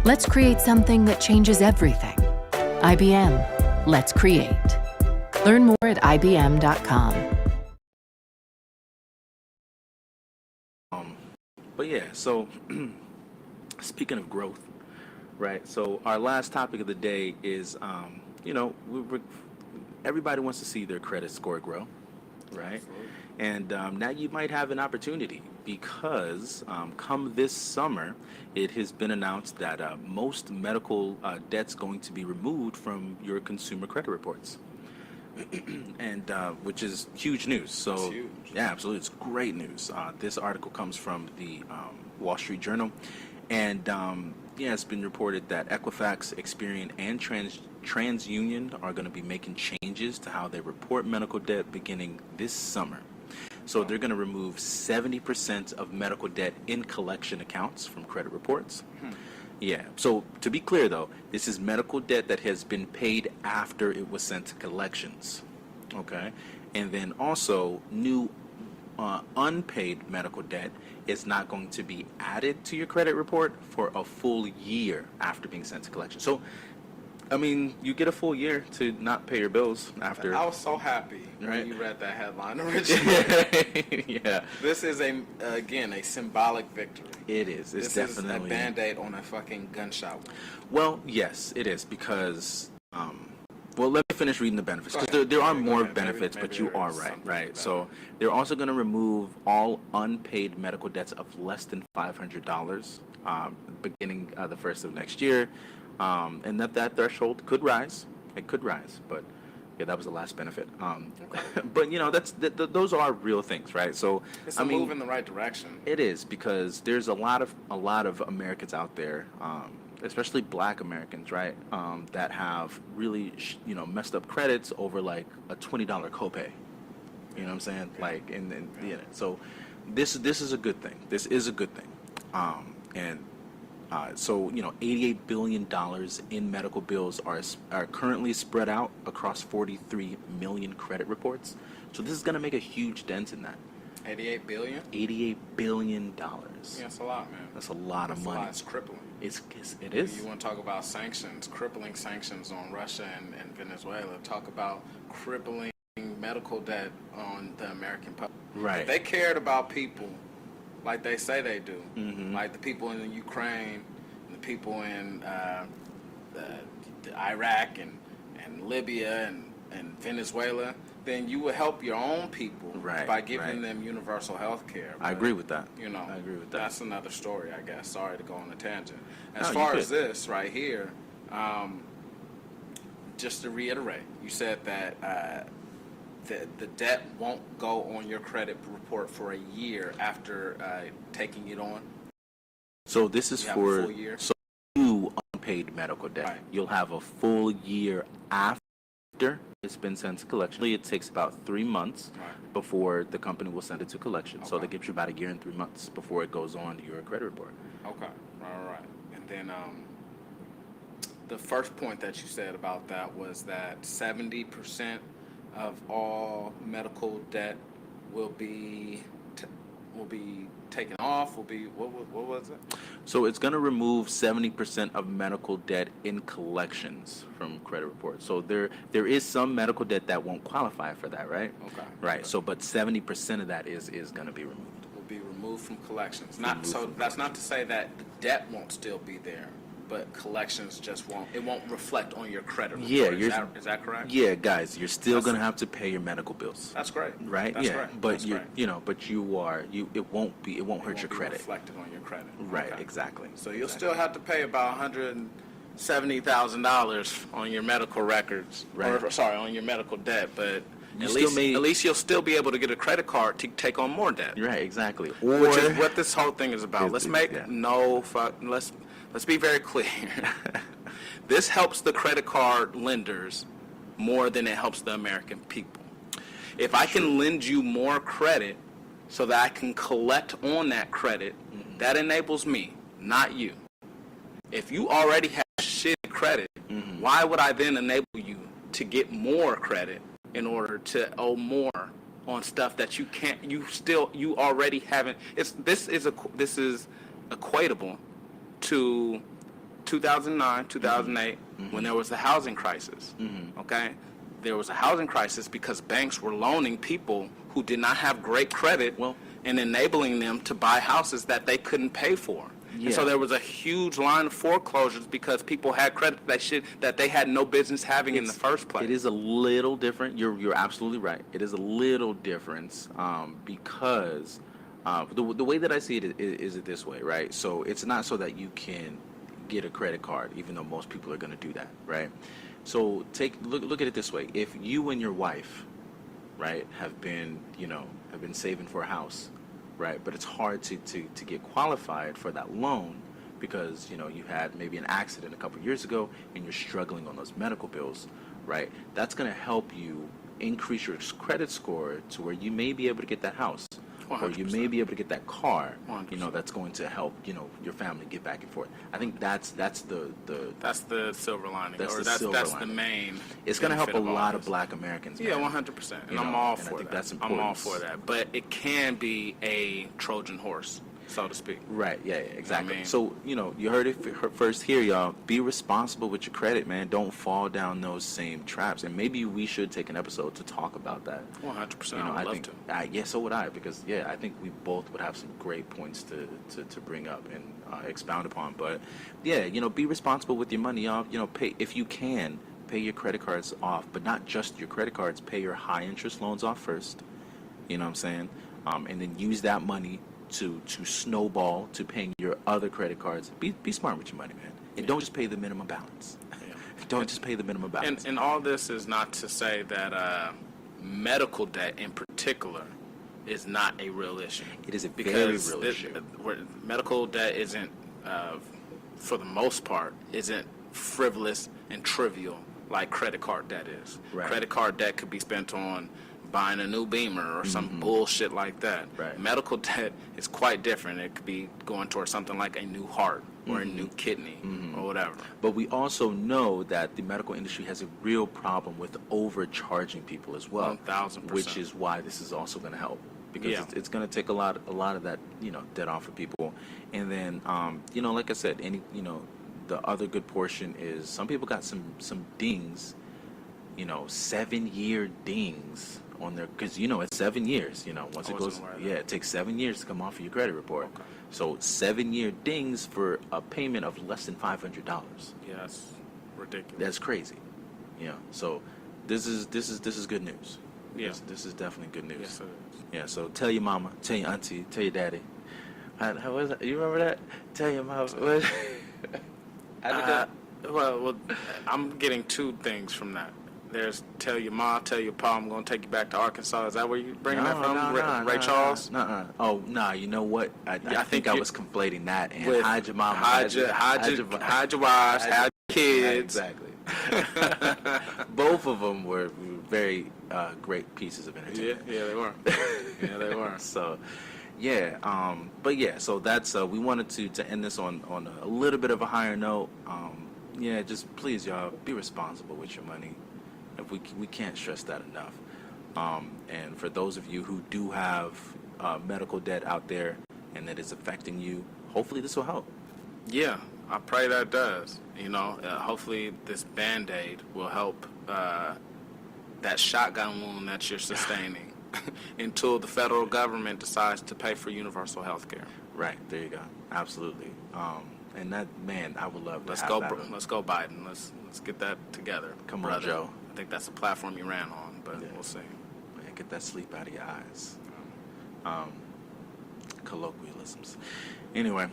Let's create something that changes everything. IBM. Let's create. Learn more at IBM.com. But yeah, so speaking of growth, right? So our last topic of the day is, everybody wants to see their credit score grow, right? Absolutely. And now you might have an opportunity because come this summer, it has been announced that most medical debt's going to be removed from your consumer credit reports. And which is huge news. So huge. Yeah, absolutely, it's great news. This article comes from the Wall Street Journal, and it's been reported that Equifax, Experian, and TransUnion are going to be making changes to how they report medical debt beginning this summer. So they're going to remove 70% of medical debt in collection accounts from credit reports. Yeah, so to be clear though, this is medical debt that has been paid after it was sent to collections, okay? And then also new unpaid medical debt is not going to be added to your credit report for a full year after being sent to collection. So, I mean, you get a full year to not pay your bills after. I was so happy when you read that headline originally. Yeah. This is again a symbolic victory. It is. It's this definitely is a Band-Aid on a fucking gunshot wound. Well, yes, it is because. Well, let me finish reading the benefits because there are more benefits, maybe but you are right. So they're also going to remove all unpaid medical debts of less than $500 beginning the first of next year. And that threshold could rise. It could rise, but yeah, that was the last benefit. But those are real things, right? So it's a move in the right direction. It is because there's a lot of Americans out there, especially Black Americans, right, that have really messed up credits over like a $20 copay. You know what I'm saying? Like, and so this is a good thing. This is a good thing, So, $88 billion in medical bills are currently spread out across 43 million credit reports. So this is going to make a huge dent in that. 88 billion? $88 billion. Yeah, that's a lot, man. That's a lot of money. It's crippling. It is. You want to talk about sanctions, crippling sanctions on Russia and Venezuela. Talk about crippling medical debt on the American public. Right. If they cared about people like they say they do, Mm-hmm. like the people in Ukraine, and the people in Iraq and Libya and Venezuela, then you would help your own people by giving them universal health care. I agree with that. I agree with that. That's another story, I guess. Sorry to go on a tangent. As far as this right here, just to reiterate, you said that the debt won't go on your credit report for a year after taking it on. So this is for a full year. So new unpaid medical debt. Right. You'll have a full year after it's been sent to collection. It takes about 3 months before the company will send it to collection. Okay. So that gives you about a year and 3 months before it goes on to your credit report. Okay. All right. And then the first point that you said about that was that 70% of all medical debt will be taken off. What was it? So it's going to remove 70% of medical debt in collections from credit reports. So there is some medical debt that won't qualify for that, right? Okay. Right. Okay. So but 70% of that is going to be removed. Will be removed from collections. That's not to say that the debt won't still be there, but collections just won't reflect on your credit report. Yeah, is that correct? Yeah, guys, you're still going to have to pay your medical bills. That's great. Right? That's yeah. great. But That's you great. But it won't hurt your credit. Reflected on your credit. Right, Okay. exactly. So you'll still have to pay about $100 $70,000 on your medical records, Right. or sorry, on your medical debt, but You at still least, may- at least you'll still be able to get a credit card to take on more debt. You're right, exactly. Which is what this whole thing is about. Let's make yeah. let's be very clear. This helps the credit card lenders more than it helps the American people. If I can lend you more credit so that I can collect on that credit, that enables me, not you. If you already have shitty credit, why would I then enable you to get more credit in order to owe more on stuff that you can't, you already haven't? This is equatable to 2009, 2008, when there was the housing crisis. Okay, there was a housing crisis because banks were loaning people who did not have great credit, and enabling them to buy houses that they couldn't pay for. Yeah. And so there was a huge line of foreclosures because people had credit that they had no business having in the first place. It is a little different. You're absolutely right. It is a little difference because the way that I see it is it this way, right? So it's not so that you can get a credit card, even though most people are going to do that, right? So look at it this way. If you and your wife, right, have been saving for a house, right, but it's hard to get qualified for that loan because you had maybe an accident a couple years ago and you're struggling on those medical bills, right? That's going to help you increase your credit score to where you may be able to get that house 100%. or you may be able to get that car. 100%. That's going to help your family get back and forth. I think that's the silver lining. That's or the that's silver that's lining. the main. It's going to help a benefit all lot of this. Black Americans. Yeah, man. 100%, and I I'm all think for that. that's I'm all important. for that, but it can be a Trojan horse, so to speak. Right, yeah, exactly. I mean? So, you heard it first here, y'all. Be responsible with your credit, man. Don't fall down those same traps. And maybe we should take an episode to talk about that. 100%. I would love to. Yeah, so would I, because, I think we both would have some great points to bring up and expound upon. But, be responsible with your money, y'all. Pay, if you can, pay your credit cards off. But not just your credit cards. Pay your high-interest loans off first. You know what I'm saying? And then use that money to snowball to paying your other credit cards. Be smart with your money, man. And don't just pay the minimum balance. Don't just pay the minimum balance. And all this is not to say that medical debt in particular is not a real issue. It is a very because real issue. Medical debt isn't, for the most part, isn't frivolous and trivial like credit card debt is. Right. Credit card debt could be spent on buying a new Beamer or some bullshit like that. Right. Medical debt is quite different. It could be going towards something like a new heart or a new kidney or whatever. But we also know that the medical industry has a real problem with overcharging people as well. 1000%. Which is why this is also going to help. Because Yeah. it's going to take a lot of that, debt off of people. And then, like I said, the other good portion is some people got some dings, 7-year dings on their, because it's 7 years, once it goes, it takes 7 years to come off of your credit report. Okay. So 7-year dings for a payment of less than $500. Yeah, that's ridiculous. That's crazy. So this is good news. Yeah. This is definitely good news. Yes, it is. Yeah, so tell your mama, tell your auntie, tell your daddy. How was that? You remember that? Tell your mama. What? Well, I'm getting two things from that. There's tell your mom, tell your pa, I'm going to take you back to Arkansas. Is that where you bringing that from? Ray Charles? No. Oh, nah, you know what? I think I was conflating that and With hide your mama. Hide your wives, hide your kids. Exactly. Both of them were very great pieces of entertainment. Yeah, they were. Yeah, they were. So, so that's we wanted to end this on a little bit of a higher note. Just please, y'all, be responsible with your money. If we can't stress that enough. And for those of you who do have medical debt out there and that is affecting you, hopefully this will help. Yeah, I pray that does. Hopefully this Band-Aid will help that shotgun wound that you're sustaining until the federal government decides to pay for universal health care. Right, there you go. Absolutely. And that, man, I would love to Let's have go, that. Let's go, Biden. Let's get that together. Come brother. on, Joe. I think that's the platform you ran on, but we'll see. Man, get that sleep out of your eyes. colloquialisms. Anyway,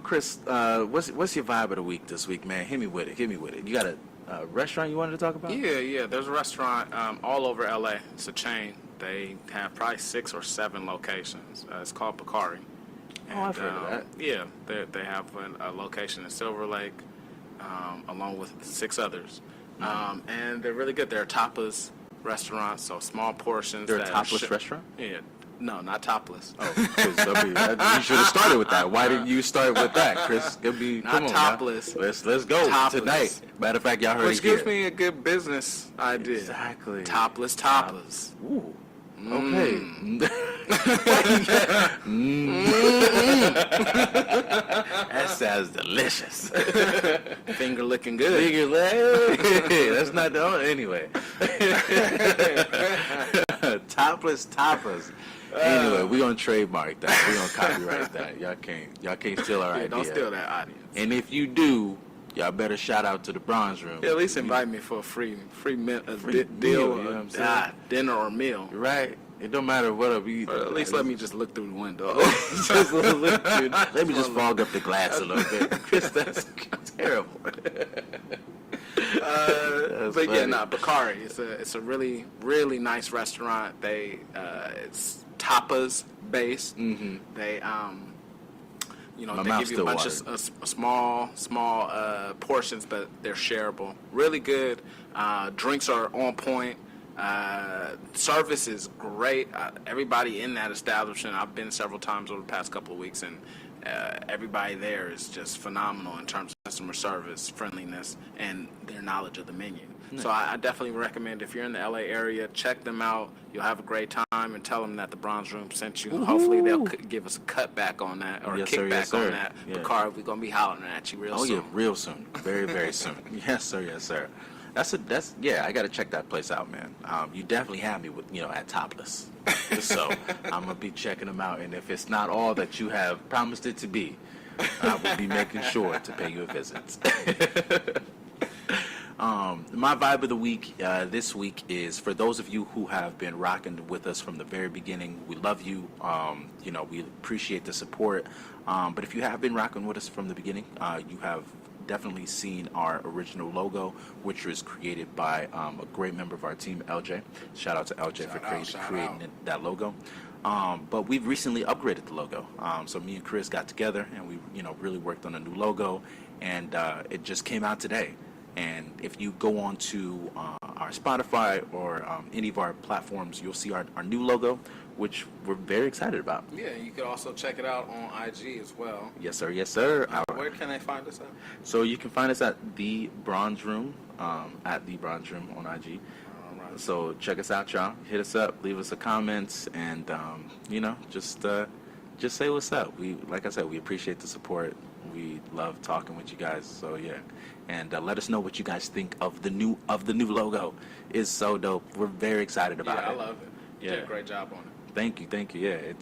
Chris, what's your vibe of the week this week, man? Hit me with it. You got a restaurant you wanted to talk about? Yeah. There's a restaurant all over LA. It's a chain. They have probably 6 or 7 locations. It's called Bakari. I've heard of that. Yeah, they have a location in Silver Lake, along with 6 others. And they're really good. They're a tapas restaurant, so small portions. They're a topless restaurant? Yeah. No, not topless. Oh, 'cause, you should have started with that. Why didn't you start with that, Chris? Not topless. Let's go Topless. tonight. Matter of fact, y'all heard Which it here. gives me a good business idea. Exactly. Topless tapas. Ooh. Okay. That sounds delicious. Finger looking good. That's not the only. Anyway. Topless tapas. Anyway, we're gonna trademark that. We're gonna copyright that. Y'all can't steal our idea. Don't steal that audience. And if you do, y'all better shout out to the Bronze Room. Yeah, at least invite me for a free deal, deal, you know what I'm saying? dinner or meal. Right. It don't matter what we eat. Or at least let me just look through the window. Let me just fog up the glass a little bit. Chris, that's terrible. But yeah, Bakari. It's a really, really nice restaurant. It's tapas based. Mm-hmm. They My they mouth's give you a still bunch of small portions, but they're shareable. Really good. Drinks are on point. Service is great. Everybody in that establishment, I've been several times over the past couple of weeks, and everybody there is just phenomenal in terms of customer service, friendliness, and their knowledge of the menu. So I definitely recommend, if you're in the LA area, check them out. You'll have a great time, and tell them that the Bronze Room sent you. Hopefully they'll give us a cutback on that, or a kickback on that. Yeah. Bakari, we're going to be hollering at you real soon. Oh yeah, real soon. Very, very soon. Yes, sir. That's I gotta check that place out, man. You definitely have me with at Topless, so I'm gonna be checking them out. And if it's not all that you have promised it to be, I will be making sure to pay you a visit. My vibe of the week this week is for those of you who have been rocking with us from the very beginning. We love you. We appreciate the support. But if you have been rocking with us from the beginning, you have definitely seen our original logo, which was created by a great member of our team, LJ. Shout out to LJ for creating that logo. But we've recently upgraded the logo. So me and Chris got together and we, really worked on a new logo, and it just came out today. And if you go on to our Spotify or any of our platforms, you'll see our new logo, which we're very excited about. Yeah, you can also check it out on IG as well. Yes, sir. Where can they find us at? So you can find us at The Bronze Room, at The Bronze Room on IG. All right. So check us out, y'all. Hit us up, leave us a comment, and, just say what's up. Like I said, we appreciate the support. We love talking with you guys, so yeah. And let us know what you guys think of the new logo. It's so dope. We're very excited about it. I love it. You did a great job on it. Thank you. Yeah, it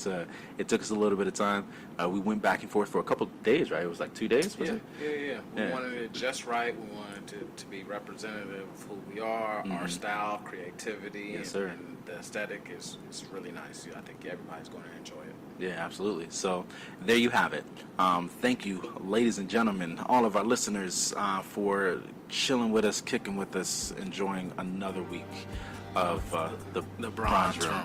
took us a little bit of time. We went back and forth for a couple of days, right? It was like 2 days, was it? Yeah. We wanted it just right. We wanted it to be representative of who we are, our style, creativity, and the aesthetic is really nice. I think everybody's going to enjoy it. Yeah, absolutely. So there you have it. Thank you, ladies and gentlemen, all of our listeners, for chilling with us, kicking with us, enjoying another week of the Bronze Room.